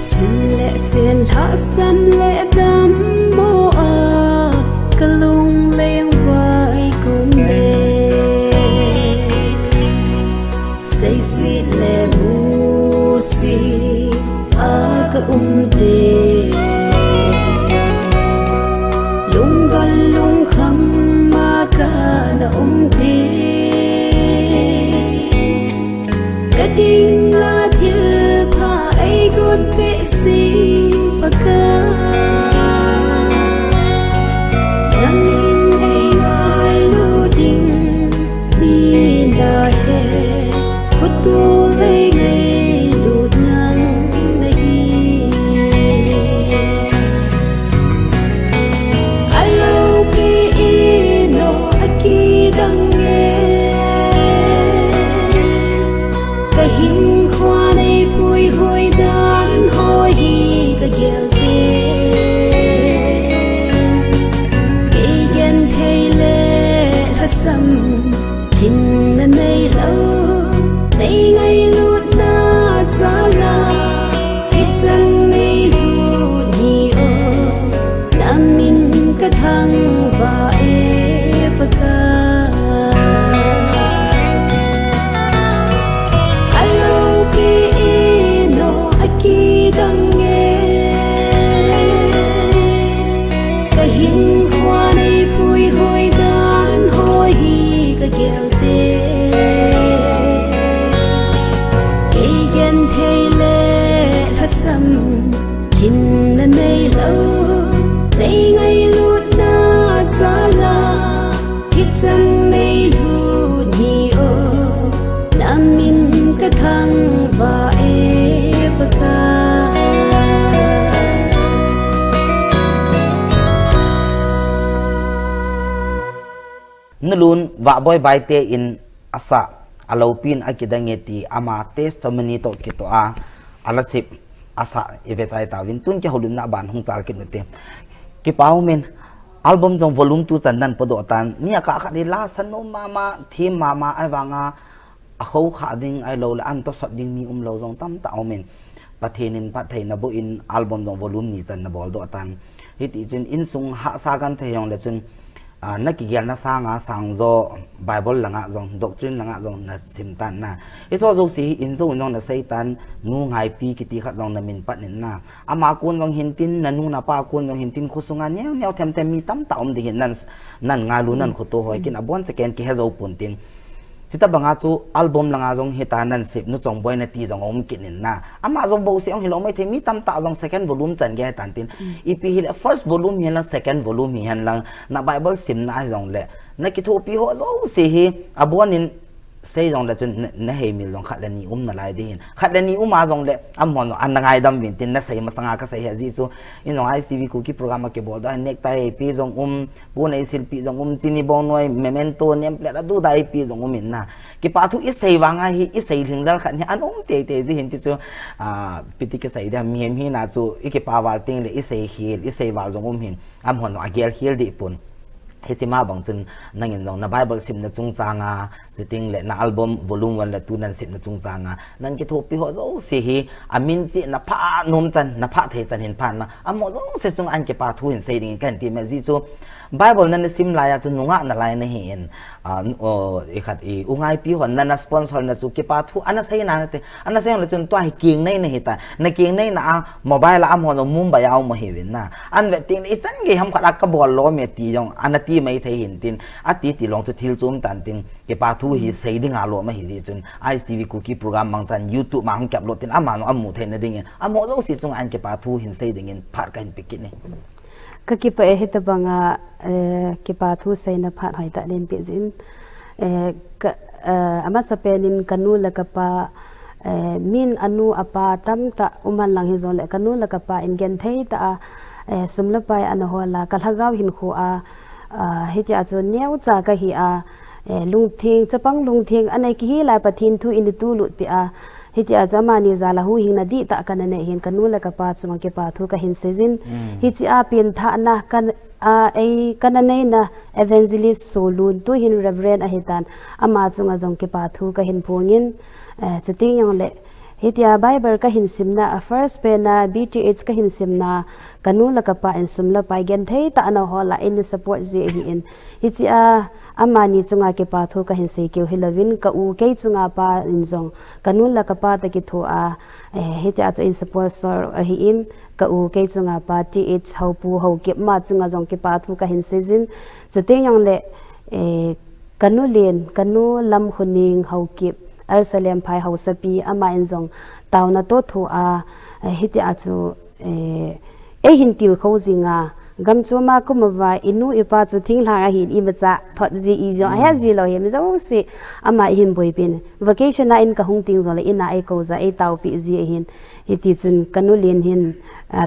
sin le chen ha sam le dam mo a kalung leng vai kum le say si le mu si a ka te sing baka nam in ai ngai lu ding ni na he kutu le ngai lu nan nahi alo pi no aki dang nge kahin khoa nei pui hoi dan hoi ka gel te ke gen thei le hasam thin na nei lo nei ngai lut na sala itsan nei lu ni o namin ka thang va e paka sang nay lu ni o namin ka thang va e baka nulun Vahboi Baite in asa alopin akidangeti ama testimony to kito a alasip asa evetsai tawin tun ke holum na ban hung char kinute ki paumen album jong volume 2 tan nan podotan ni aka ka di la sanu mama thim mama ai wanga a khou kha ding ai lo la an to sot ding ni lo jong tam ta omen pathenin pathai na bo in album jong volume ni chan na bol do tan hiti jin in sung ha sa gan theyong le chun na ki gyal na sanga sangzo bible langa jong doctrine langa jong na simtan na ito zo si in zo nong na satan nu ngai pi kiti khat jong na min pat nin na ama kun jong hintin na nu na pa kun jong hintin khusunga nyau them them mi tam ta om de hin nan nga lu nan khuto hoi kin abon second ki hezo puntin sita banga chu album langa jong hitanan sip nu chong boy na ti jong om kinin na ama jong bo si ong hilong mai themi tam ta jong second volume chan ge tan tin ipi hil first volume hian la second volume hian lang na bible sim na jong le na ki thu pi ho zo si hi abonin sei jong la chun na he mil jong khatlani na lai din khatlani ma jong le amon an ngai dam bin tin na sei ma sanga ka sei ha ji su inong Istv Kuki program ke bol da nek tai pi jong bu nei sil pi jong chini bong noi memento nem plet adu dai pi jong min na ki pa thu i sei wanga hi i sei ling dal khat ni anong te te ji hin ti chu piti ke sei da mi hi na chu i ke pa wal ting le i sei hil i sei wal jong hin amon agel hil di pun hesima bang chun nangin jong na bible sim na chung changa chuting le na album volume 1 la 2 nan sim na chung changa nan ki thopi ho zo si hi amin chi na pha nom chan na pha the chan hin phan na amo zo se chung an ke pa thu hin sei ding kan ti me ji chu bible nan sim la ya chu nunga na lai na hi en e khat e ungai pi hon na sponsor na chu ke pa thu ana sei na te ana sei la chun to hi king nei na hi ta na king nei na mobile la am ho mum ba yaw mo hi win na an ve ting i chan ge ham khat ka bol lo me ti jong ana ti mai thei hin tin ati ti long chu thil chum tan tin ke pa thu hi sei ding a lo ma hi ji chun Istv Kuki program mang chan YouTube ma hang kap lo tin ama no amu the na ding amo zo si chung an ke pa thu hin sei ding in phar kan pikit ni ka ki pa he ta banga ki pa thu sei na phat hoi ta len pe jin ama sa penin kanu la ka pa min anu apa tam ta uman lang hi zole kanu la ka pa in gen thei ta sumla pa an ho la ka lagaw hin khu a hetia chu neu cha ka hi a lung thing chapang lung thing anai ki hi la pathin thu in tu lut pi a hitia jamani zala hu hing na di ta kan ne hin kanu la ka pa chuma ke pa thu ka hin sejin hichi a pin tha na kan a ei kan nei na evangelist solun tu hin reverend a hitan ama chunga jong ke pa thu ka hin pungin chuting yong le hitia bible ka hin simna first pe na bth ka hin simna kanu la ka pa en sumla pa gen thei ta na hola in support je hi in hichi a amani chunga ke pa thu ka hin sei ke hilovin ka u ke chunga pa in jong kanu la ka pa ta ki thu a hitia chu in support sor hi in ka u ke chunga pa th hopu ho ke ma chunga jong ke pa thu ka hin sejin chuting yong le kanu len kanu lam huning ho ke Jerusalem phai hausapi ama injong tauna to thu a hiti achu hin til kho zinga gam choma kumawa inu ipa chu thingla hin imacha thot ji I jo ha ji lo hem zo si ama hin boipin vacation na in ka hung ting zo le ina ai ko za ai tau pi ji hin hiti chun kanulin hin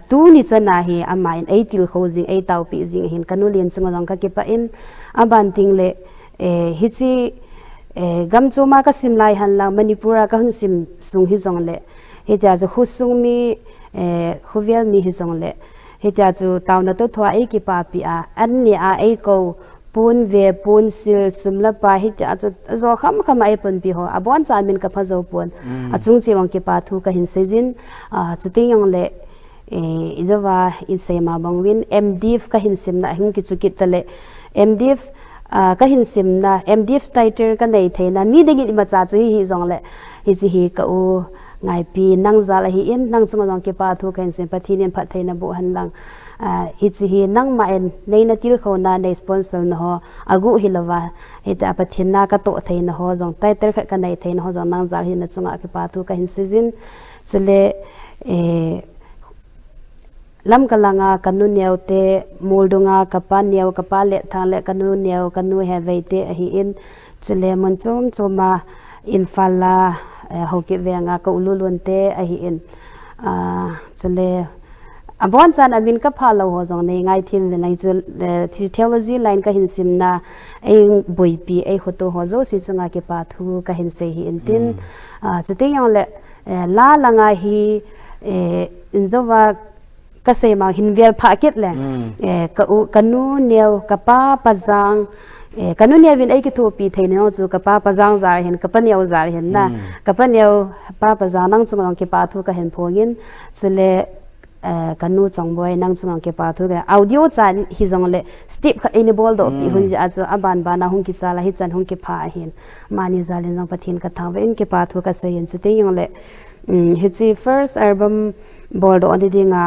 tu ni chana hi ama in ai til kho jing ai tau pi jing hin kanulin chunga long ka ke pa in aban ting le hichi gam choma ka simlai han la manipura ka hun sim sung hi zong le hita ju khusung mi khuvial mi hi zong le hita chu tauna to thwa ai ki pa pi a an ni a ai ko pun ve pun sil sumla pa hita chu zo kham kham ai pun pi ho abon chan min ka phazo pun achung chi wang ki pa thu ka hin sejin chuting yong le idawa in sema bangwin mdf ka hin sim na hin ki chukit tale mdf ka hin sim na mdf title ka nei theina mi degi ma cha chu hi zong le hi chi hi ka u ngai pi nang za la hi in nang chung jong ke pa thu kan sim pathin phat theina bu han lang hi chi hi nang ma en nei na til kho na nei sponsor na ho agu hi lawa hi ta pathin na ka to theina ho jong title kha ka nei theina ho jong nang za hi na chunga ke pa thu ka hin season chule lam kalanga kanu neote moldunga kapa neo kapa le thale kanu neo kanu he veite hi in chule monchom choma infala hoke venga ka ululunte hi in chule abon chan amin ka phalo ho jong nei ngai thin le nai chul theology line ka hin simna ei boipi ei hoto ho zo si chunga ke pa thu ka hin se hi in tin chute yong le la langa hi inzowa kasay ma hinvel paket le kanu neo kapa pazang kanu neo vin ai ki thu pi thein no chu kapa pazang zar hen kapa neo zar hen na kapa neo pa pazang nang chung ke pa thu ka hen phogin chule kanu chongboy nang chung ke pa thu ga audio chan hi jong le step kha enable do pi hun ja chu aban ba na hung ki sala hi chan hung ke pha hen mani zalin no pathin ka thaw in ke pa thu ka sayin chu te yong le hi first album board on the dinga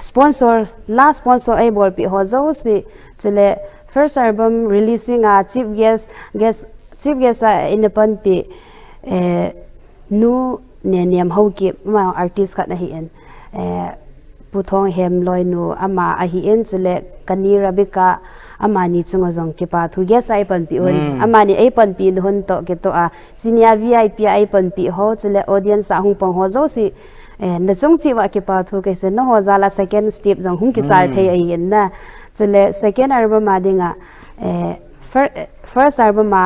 sponsor last sponsor a bol pi ho zo si chule first album releasing a chief guest in the pan pi nu ne niam ho ki ma artist khat na hi en puthong hem loi nu ama a hi en chule kani rabika ama ni chunga jong ke pa thu guest ai pan pi un ama ni ai pan pi hun to ke to a senior vip ai pan pi ho chule audience a hung pong ho zo si na chung chi wa ke pa thu ke se no ho zala second step jong hung ki sal thei ai en na chule second album ma dinga first album ma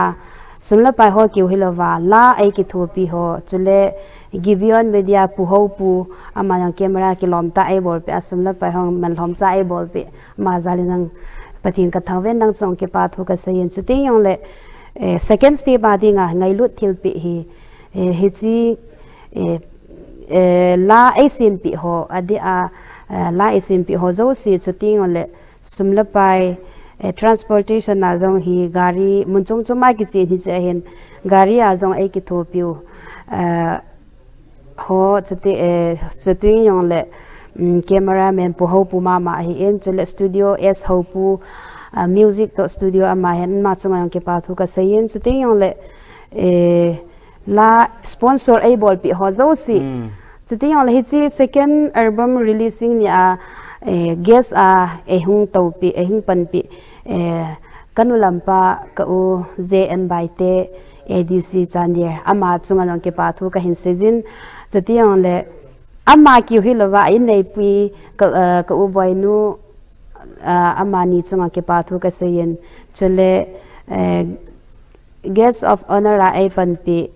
sumla pai ho ki hilowa la ai ki thu pi ho chule gibeon media pu ho pu ama yang camera ki lom ta ai bol pe asumla pai ho man lom cha ai bol pe ma zali nang pathin ka thawen nang chong ke pa thu ka se yen chu te yong le second step ma dinga ngai lut thil pi hi chi la SMP ho adi la SMP ho zo si chuting ole sumla pai transportation na zong hi gari munchong choma ki che hi che hen gari a zong ai ki tho piu ho chuting yong le cameraman pu ho pu ma hi en chule studio s ho pu music to studio ama hen ma chunga yong ke pa thu ka seyen chuting yong le la sponsor ai bol pi ho zo si chuting yong le hi second album releasing ni guest ehung topi ehung panpi kanulampa ka u JN Baite ADC Chandier ama chunga long ke pa thu ka hin sejin chuti yong le ama ki hilowa in nei pi ka u boinu ama ni chunga ke pa thu ka seyen chule guest of honor ai panpi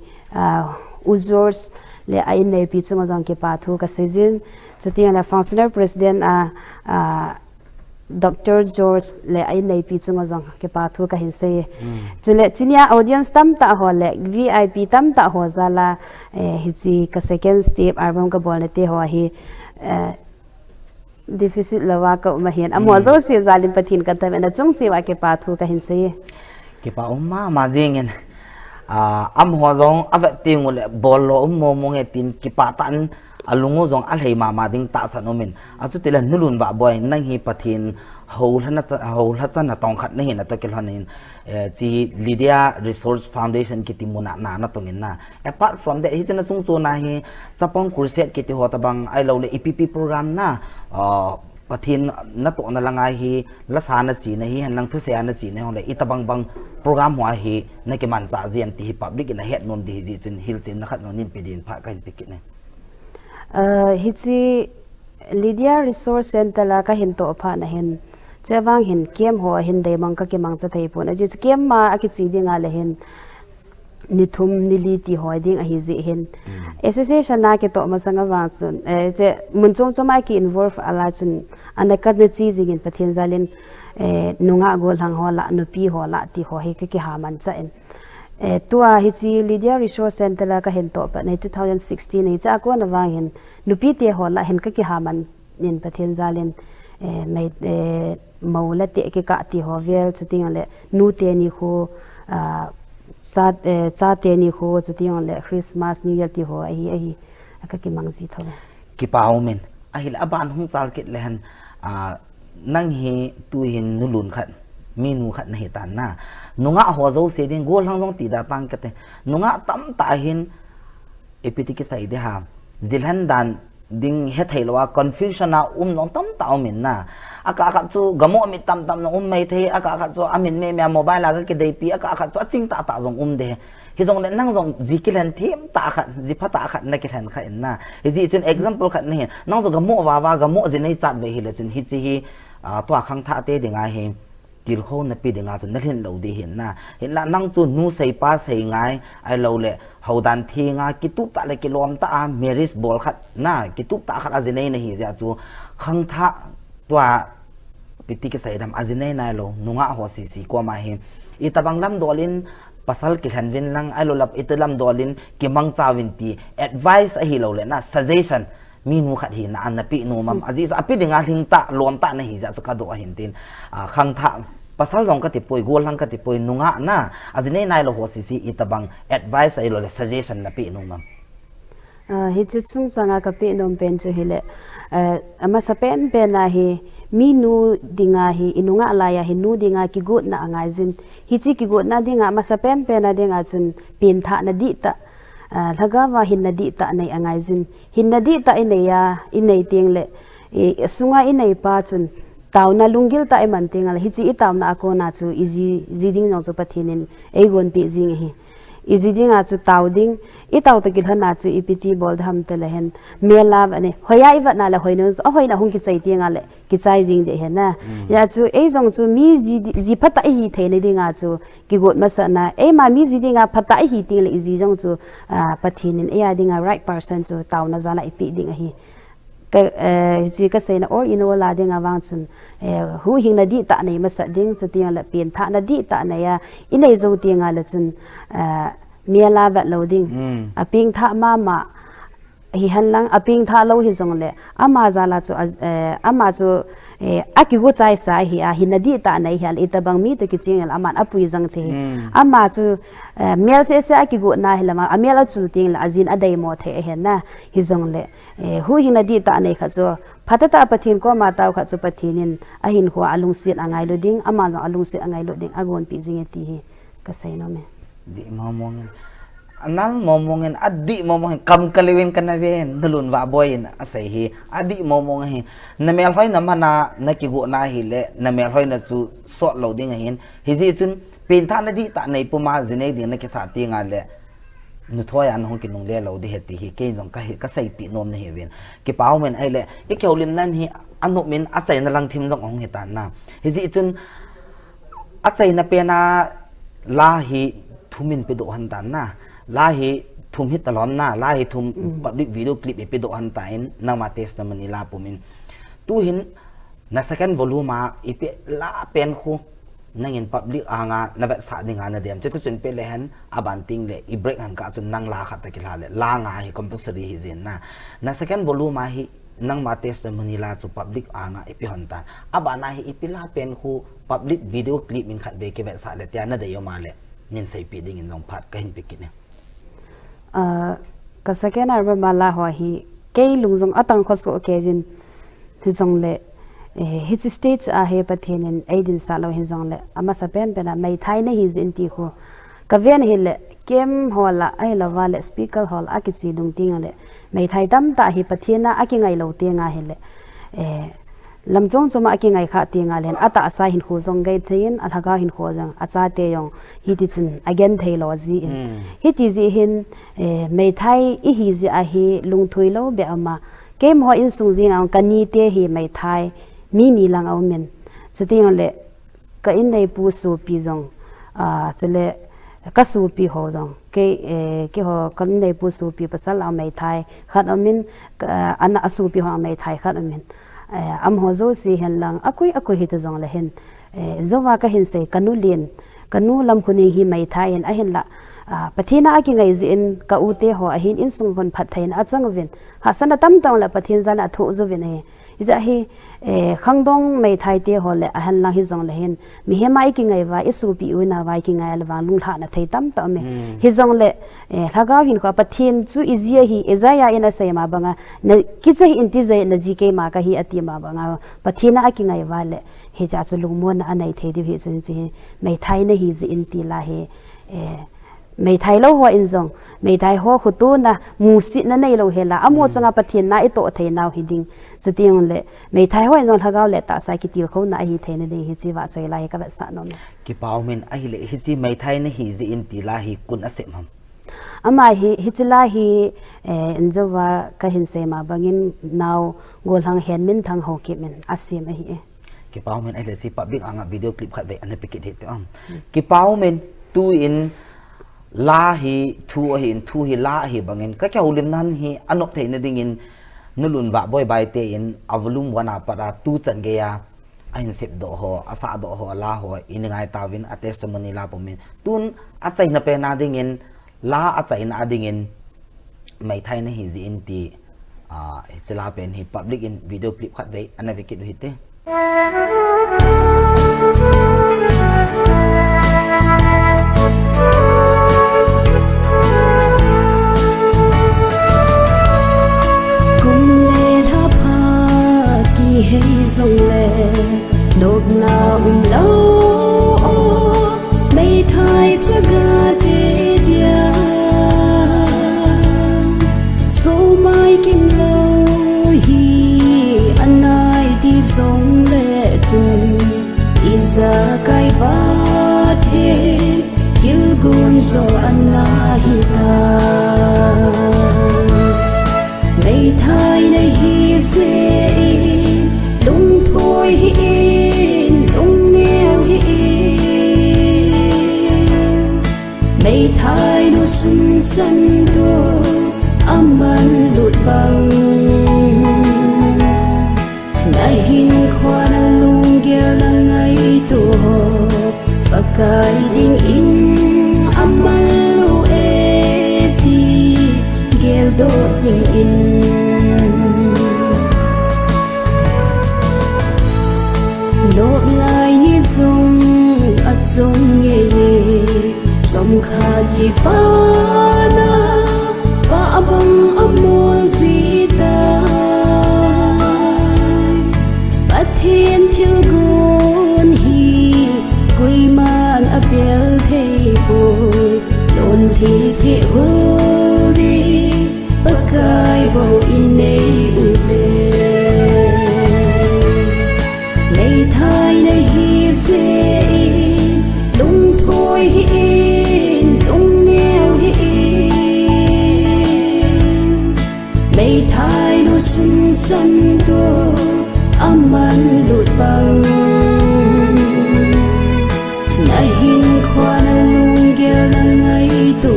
uzors le ai nei pi chunga jong ke pa thu ka sejin chuti la functional president Dr. George le ai nei pi chunga jong ke pa thu ka hin se chule chinia audience tam ta ho le VIP tam ta ho zala hi chi ka second step album ka bol te ho hi deficit lawa ka ma hian amo zo se zalim pathin ka ta na chung chi wa ke pa thu ka hin se ke pa umma ma jingen am ho jong ava ting le bol lo mo mo nge tin ki pa tan alungo zong alhei ma ding ta sanomin achu tila nulun ba boy nang hi pathin hol hana tong khat nahi na to kelhanin chi Lydia Resource Foundation kitimuna na tongin na apart from that hi chana chung chu na hi chapong kurset kiti hota bang ai lo le EPP program na pathin na to na langai hi la sa na chi na hi han lang thu se na chi na hole itabang bang program wa hi na ke man cha jian ti public in a het nom di ji chun hil chin na khat non nin pidin pha kan pikit ne Hiche Lydia Resource Center la ka hin to pha na hin chawang hin kem ho hin dei mang ka ke mang cha thei pon aji kem ma aki chi dinga le hin ni thum ni li ti hoi ding a hi ji hin association na ke to ma sanga wa chun je mun chong choma ki involve ala chun anakat ne chi jing in pathen zalin nunga gol hang ho la nu pi ho la ti ho he ke ha man cha en tua Hiche Lydia Resource Center la ka hin to pa nei 2016 nei cha ko na wang hin nupi te ho la hin ka ki ha man nin pathen zalin mai maula te ke ka ti ho vel chuting le nu te ni kho cha te ni kho chuting le Christmas New Year ti ho ahi ka ki mangzi tho ki pau men ahil aban hung chal kit lehen nang hi tu hin nulun khat minu khat na hitan na nunga ho zo se ding gol hang jong ti da tang kate nunga tam ta hin epiti ki sai de ha zilhan dan ding he thailwa confusion na long tam ta min na aka chu gamo mi tam no mai the aka chu amin me mobile la ka dei pi aka chu ching ta jong de hi jong le nang jong zikilan them ta khat zipata khat na ki than kha na hi chun example khat ne nang zo gamo wa gamo je nei chat ve hi le chun hi chi hi to khang tha te dinga hi til kho na pi dinga chun na hin lo de hin na hin la nang chu nu sei pa sei ngai ai lo le haudan thi nga ki tup ta le ki lom ta a meris bol khat na ki tup ta khat azinei na hi ja chu khang tha twa piti ki sai dam azinei na lo nunga ho si ko ma hi itabang lam dolin pasal ki hanwin lang ai lo lap itelam dolin ki mang chawin ti advice a hi lo le na suggestion minu khat hi na an pi no mam aziz api dinga hing ta lom ta na hi ja chu ka do hin tin khang tha pasal jong ka ti poi gol hang ka ti poi nunga na azine nai lo ho si itabang advice ai lo le suggestion na pi no mam hi chu chung changa ka pi nom pen chu hile ama sa pen pe na hi minu dinga hi inunga alaya hi nu dinga ki gut na angai jin hi chi ki gut na dinga ama sa pen pe na dinga chun pin tha na di ta lagawa hinadi ta nei angai jin hinadi ta ineya inei ting le sunga inei pa chun tauna lungil ta eman tingal hi chi tauna ko na chu easy ziding no chu pathinin eigon pi jing hi easy ding a chu tauding I taw ta kilhan na chu ipiti bol dham te lehen mela ane hoya iwa na la hoino a hoina hung ki chai tinga le ki chai jing de he na ya chu ei jong chu mi ji phata hi theine dinga chu ki got masa na ei ma mi ji dinga phata hi ting le ji jong chu pathinin e ya dinga right person chu taw na zala ipi dinga hi ji ka sei na or ino la dinga wang chun hu hing na di ta nei masa ding chu tinga la pen tha na di ta na ya inei zo tinga la chun mela bat loading aping tha mama hi hanlang aping tha lo hi jong le ama zala chu ama chu aki go chai sa hi a hinadi ta nei hal itabang mi to ki chingel aman apui jang the ama chu mel se se aki go na helama amela chu ting la azin adai mo the he na hi jong le hu hinadi ta nei kha chu phatata pathin ko ma taw kha chu pathinin ahin ho alung sit angai lo ding ama jong alung sit angai lo ding agon pi jing ti hi ka sai no me di momongin anang momongin adi momongin kam kaliwin kana ven nalun Vahboi asai hi adi momong hi namel hoi namana nakigo na hi le namel hoi na chu so loading hin hiji chun pin tha na di ta nei puma jinei ding na ki sa ti nga le nu thoi an hong ki nong le lo di heti hi ke jong ka sai pi nom na hi ven ki pau men ai le ki kyolim nan hi anu min a chai na lang thim long ong hetan na hiji chun a chai na pe na la hi thumin pe do han tan na la hi thum hit talom na la hi thum public video clip pe do han tain na ma test na manila pumin tu hin na second volume ma ipe la pen khu nangin public anga na ba sa dinga na dem chetu chun pe lehen abanting le I break han ka chun nang la khat ki la le la nga hi compulsory hi zen na second volume ma hi nang ma test na manila chu public anga ipe han tan abana hi ipila pen khu public video clip min khat be ke ba sa le tia na de yo ma le nin sai pi ding in jong phat ka hin pe ki ne ka second arba mala ho hi cái lung zong atang khos ko ke jin zong le his stage ahie pathian aidin salo hin zong le ama sa pen pena mai thai na hi zin ti kho kaven hi le kem hola ai lawa le speaker hall akisi dung ting le mai thai dam ta hi pathiana akingai lo te nga hi le lamjong choma akingai kha te nga len ata asa hin kho zong gai thein athaga hin kho jang acha te yong hi ti chun again thailo ji in hi ti ji hin mai thai i hi ji a hi lung thui lo be ama kem ho in sung jing ang kani te hi mai thai mi lang au men chuting le ka in nei pu su pi jong chule ka su pi ho jong ke ho kan nei pu su pi pasal au mai thai khat amin ana asu pi ho mai thai khat amin am ho zo si hen lang akui hi ta jong le hen zowa ka hin se kanulin kanu lam khuni hi mai thai en a hen la pathina aki ngai ji in ka ute ho ahin in sung hon phat thain achang vin ha sana tam tang la pathin jana thu zo vin he iza hi khangdong mai thai te ho le ahan lang hi jong le hen mi he mai ki ngai wa isu pi una wa ki ngai la wang lung tha na thei tam ta me hi jong le lhaga hin ko pathin chu izia hi ezaya ina sai ma banga na ki che in ti zai na ji ke ma ka hi ati ma banga pathina aki ngai wa le he ja chu lung mon anai thei di hi chen chi mai thai na hi ji in ti la he mai thai lo ho in zong mai thai ho khutu na mu si na nei lo hela amo changa pathin na ito thei naw hiding chuting le mai thai ho in zong thagaw le ta sai ki til kho na hi thein ding hi chi wa chai lai ka ba sa no ki pau men a hi le hi chi mai thai na hi ji in ti la hi kun a sem ham ama hi chila hi enjowa ka hin se ma bangin naw gol hang hen min thang ho ki men asim a hi ki pau men ai le si public anga video clip khat be an picket hit am ki pau men tu in la hi thu hi la hi bangin ka kya ulim nan hi anok thei na ding in nulun Vahboi Baite in avolum wana para tu chan ge ya ahin sep do ho asa do ho la ho iningai tawin a testimony la pomin tun a chai na pe na ding in la a chai na ding in mai thai na hi ji in ti chela pen hi public in video clip khat dei anavike do hite hay dòng lệ đột nào lâu mấy thai cha ga thế dia số mai kim lâu hi anh ai đi dòng lệ chung iza kai ba thế thiếu gun zo anh hi ta mấy thai này hi dễ lung thôi hi in lung neo hi mấy thai nó xinh xắn to aman lụt băng nai hin khoa na lung gel la ngai to pakai ding in aman lo eti gel do sing in nộp lại như dung ở trong nghề trong khát kỳ ba na ba băng âm mùa gì ta bắt thiên thiếu gôn hi quỳ man ở bel thề bồi lộn thì hơ đi bất cai bầu inei về mấy thai này hi dễ lung thôi hi lung neo hi mấy thai nó xinh xắn to aman lụt băng nai hin khoa na lung gel na ngai to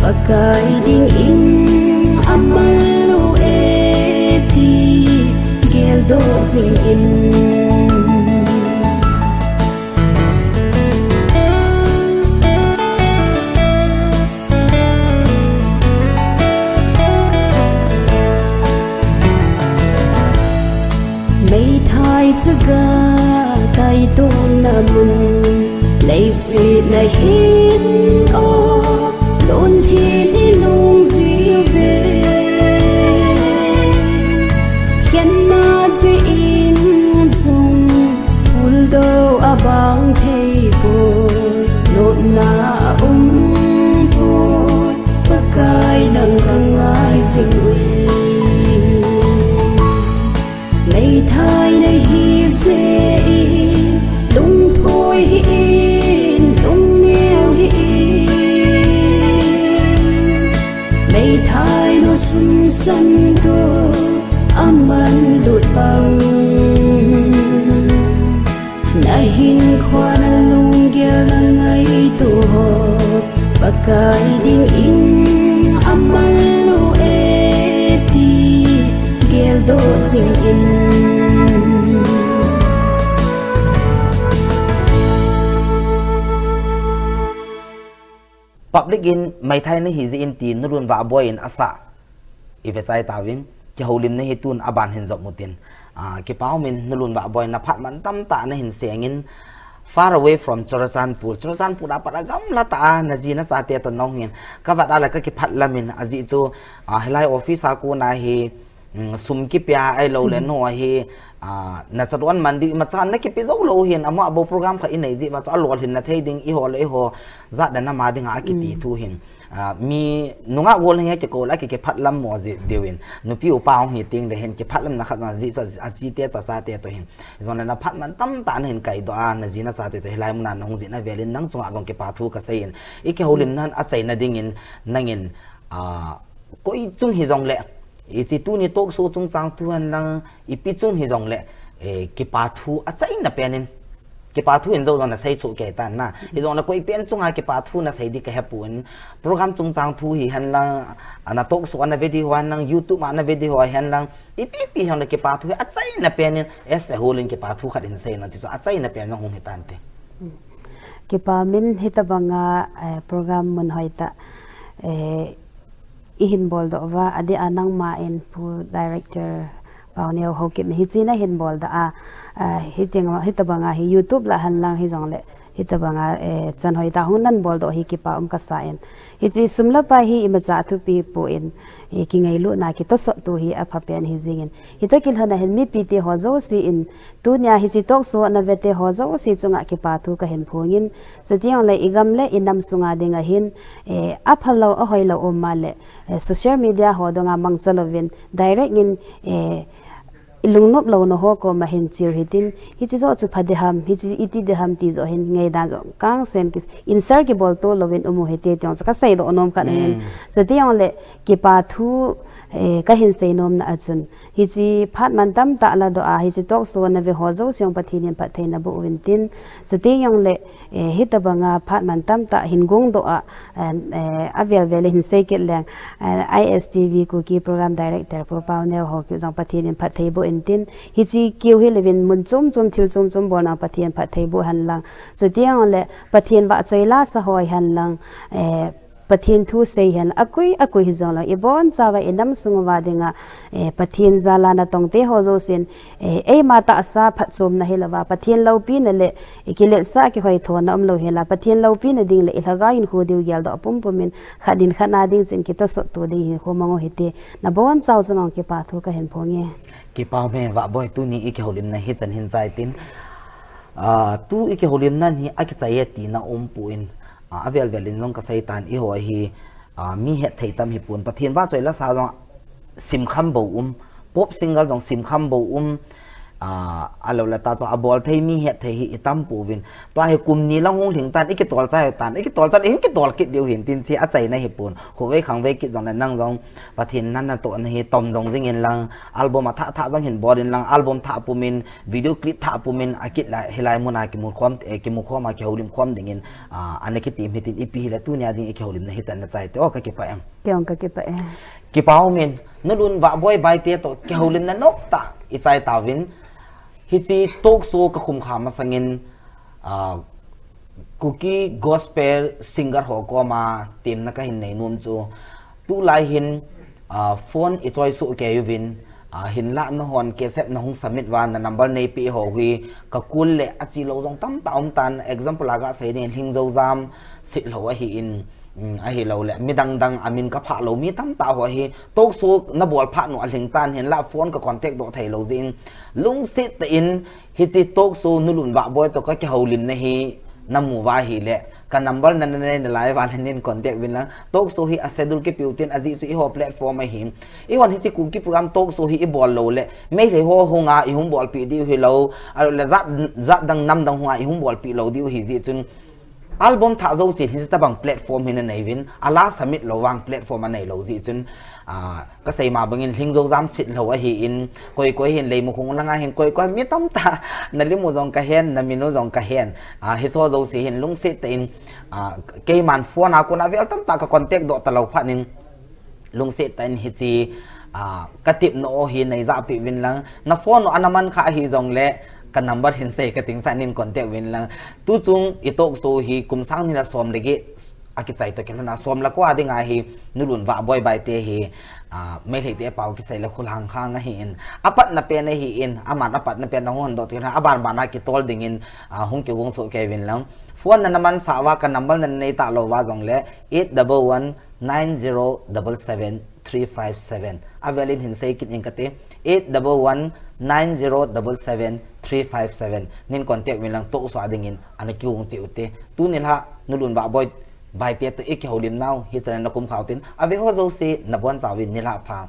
pakai ding in aman lo eti gel do sing in mấy thai chaga tai tom na mun lấy se na hin o lon thi ni lung zi ve khoan lung gel ngai tu hop pakai ding in amalu eti gel do sing in public in mai thai na hi in tin nu run Vahboi in asa ifesai tawin ki holim na hitun aban hin zop mutin ki pau min nu run Vahboi na phat man tam ta na hin sengin far away from Chorachanpur dapat agam lata na ji na sa te to nong hin ka wat ala ka ki phat lamin aji chu helai office aku na hi sum ki pya ai lo le no hi na sadwan mandi ma chan na ki pi zo lo hin ama abo program kha inai ji ma cha lol hin na thei ding i ho le ho za da na ma ding a ki ti thu hin mi nunga wol he ki ko la ki phat lam mo ji dewin nu pi upa hong hi ting de hen ki phat lam na kha na ji sa ji te ta sa te to hin zon na phat man tam ta na hin kai do na ji na sa te to helai mun na hong ji na velin nang chunga gong ki pa thu ka sein i ki holim nan a chai na ding in nangin koi chung hi jong le i chi tu ni tok so chung chang tu han lang i pi chung hi jong le ki pa thu a chai na penin ki pa thu in zo na sai chu ke tan na i zo na koi pen chung ha ki pa thu na sai di ka hapun program chung chang thu hi han lang ana tok so na video han lang YouTube ma na video han lang i pi han ki pa thu a chai na penin es a holin ki pa thu khat in sai na chi so a chai na pen na hong hi tan te ki pa min hitabanga program mun hoita ihin bol do wa adi anang ma in pu director pawneo hokip hi china hin bol da hitabanga hi YouTube la han lang hi jong le hitabanga chan hoi ta hunan bol do hi ki pa ka sa en hi chi sumla pa hi imacha thu pi pu in ki ngai lu na ki to so tu hi a phapen hi jingin hi to kil hana hen mi pi te ho zo si in tu nya hi chi tok so na vete ho zo si chunga ki pa thu ka hen phungin chatiang le igam le inam sunga dinga hin a phalo a hoilo o male social media ho donga mangchalovin direct in ilungnop lo no ho ko ma hin chiu hitin hi chi zo chu phade ham hi chi iti de ham ti zo hin ngai da zo kang sen ki insert ki bol to lovin umu hete tiong ka sei do onom ka nen chatiang le ki pa thu ka hin sei nom na achun hi chi phat man tam ta la do a hi chi tok so na ve ho zo siong pathin pa theina bu win tin chati yang le hitabanga phat man tam ta hin gong do a avel vel hin sei ke lang Istv Kuki program director pro pawneo ho ki jong pathin pa thei bu in tin hi chi kiu hi levin mun chum thil chum bona pathin pa thei bu han lang chati yang le pathin ba choila sa hoi han lang pathin thu sei han akui hi zong la ibon chawa inam sungwa dinga pathin zala na tongte ho zo sin ma ta sa phat chom na helawa pathin lo pi na le ikile sa ki hoi thona am lo hela pathin lo pi na ding le ilaga in hu diu gyal do pum pumin khadin khana ding chen ki to so to di ho mango hite na bon chaw zong ki pa thu ka hen phonge ki pa me Vahboi tu ni ik holim na hi chan hin chai tin tu ik holim nan hi ak chai ti na puin avel velin long ka saitan i ho hi mi he thei tam hi pun pathin ba choi la sa jong sim kham bo pop single jong sim kham bo alo la ta cho abol thei mi he thei hi itam pu win to he kum ni lang hong thing tan ik tol chai tan ik tol chan ki tol ki deu hin tin chi a chai na hi pun ho wei khang wei ki jong na nang jong pathin nan na to na hi tom jong jing in lang album tha jong hin borin lang album tha pu min video clip tha pu min akit la helai muna ki mu khom ma ki holim khom ding in an ki tim hitin ipi la tu nya ding ik holim na hi chan na chai te o ka ki pa em kyong ka ki pa ki pau min nulun Vahboi Baite to ki holim na nok ta i chai ta win hi chi tok so ka khum kha ma sangin Kuki gospel singer ho ko ma tim na ka hin nei num chu tu lai hin phone i choi su ke yuvin hin la no hon ke set na hung submit wan na number nei pi ho wi ka kul le achi lo jong tam ta om tan example aga sei den hing zo jam si lo hi in hi lo le mi dang amin ka pha lo mi tam ta ho hi tok su na bol pha no aling tan hin la phone ka contact do thei lo jin lung sit in hi chi tok su nulun Vahboi to ka ki holim na hi namu wa hi le ka number nan ne lai wa len contact win la tok su hi a schedule ke piutin aji su i ho platform a hi i hon hi chi Kuki program tok su hi i bol lo le me re ho honga i hum bol pi di hi lo la zat dang nam dang hunga i hum bol pi lo di hi ji chun album tha zo si hi ta bang platform hin nei win ala submit lo wang platform anei lo ji chun ก็ใส่มาบางทีลิงโจจำสิทธิ์เราว่าเห็นก้อยเห็นเลยมุคงนั่งเห็นก้อยมีต้มตานั่นเรื่องมุจงกะเห็นนั่นมีโนจงกะเห็นเฮโซโจสิเห็นลุงเสตินเกมันฟัวนากุนาเวลต้มตากับคอนเทกต์ดอตะเราพันนึงลุงเสตินเฮจีกระติบโนเห็นในจ่าปีวินลังนับฟัวโนอันมันข้าฮีจงเละกันนับบัดเห็นเสกติงสันนินคอนเทกต์วินลังตู้จุงอิโตกโซฮีกุมสังนี่ละสมเด็กอากิใจตัวกันนะสมแล้วก็อาดิงาฮีนุรุนว่าบอยใบเตฮีไม่เห็นเตะเป่ากิใจแล้วคนห่างข้างเห็นอปัดนับเป็นเห็นอามันอปัดนับเป็นน้องคนโดดที่นะอบานบานากิตอลดิ่งหงเกี่ยวกับโซเควินแล้วฟวนนั้นมันสาวกันนับบัลนั้นในตาโลวาจงเล่8119077 อาเวลินเห็นเซกินยังกติ8119077 นินคอนเทกต์วินลังโตสวาดิ่งอันนี้คิวงจิอุเตตูนี่ละนุรุนว่าบอยใบเปียตัวเอกเขาลิมนาวฮิสเซนนักคุมข่าวตินอเวฮอโซซีนับวันสาวินนี่ละพา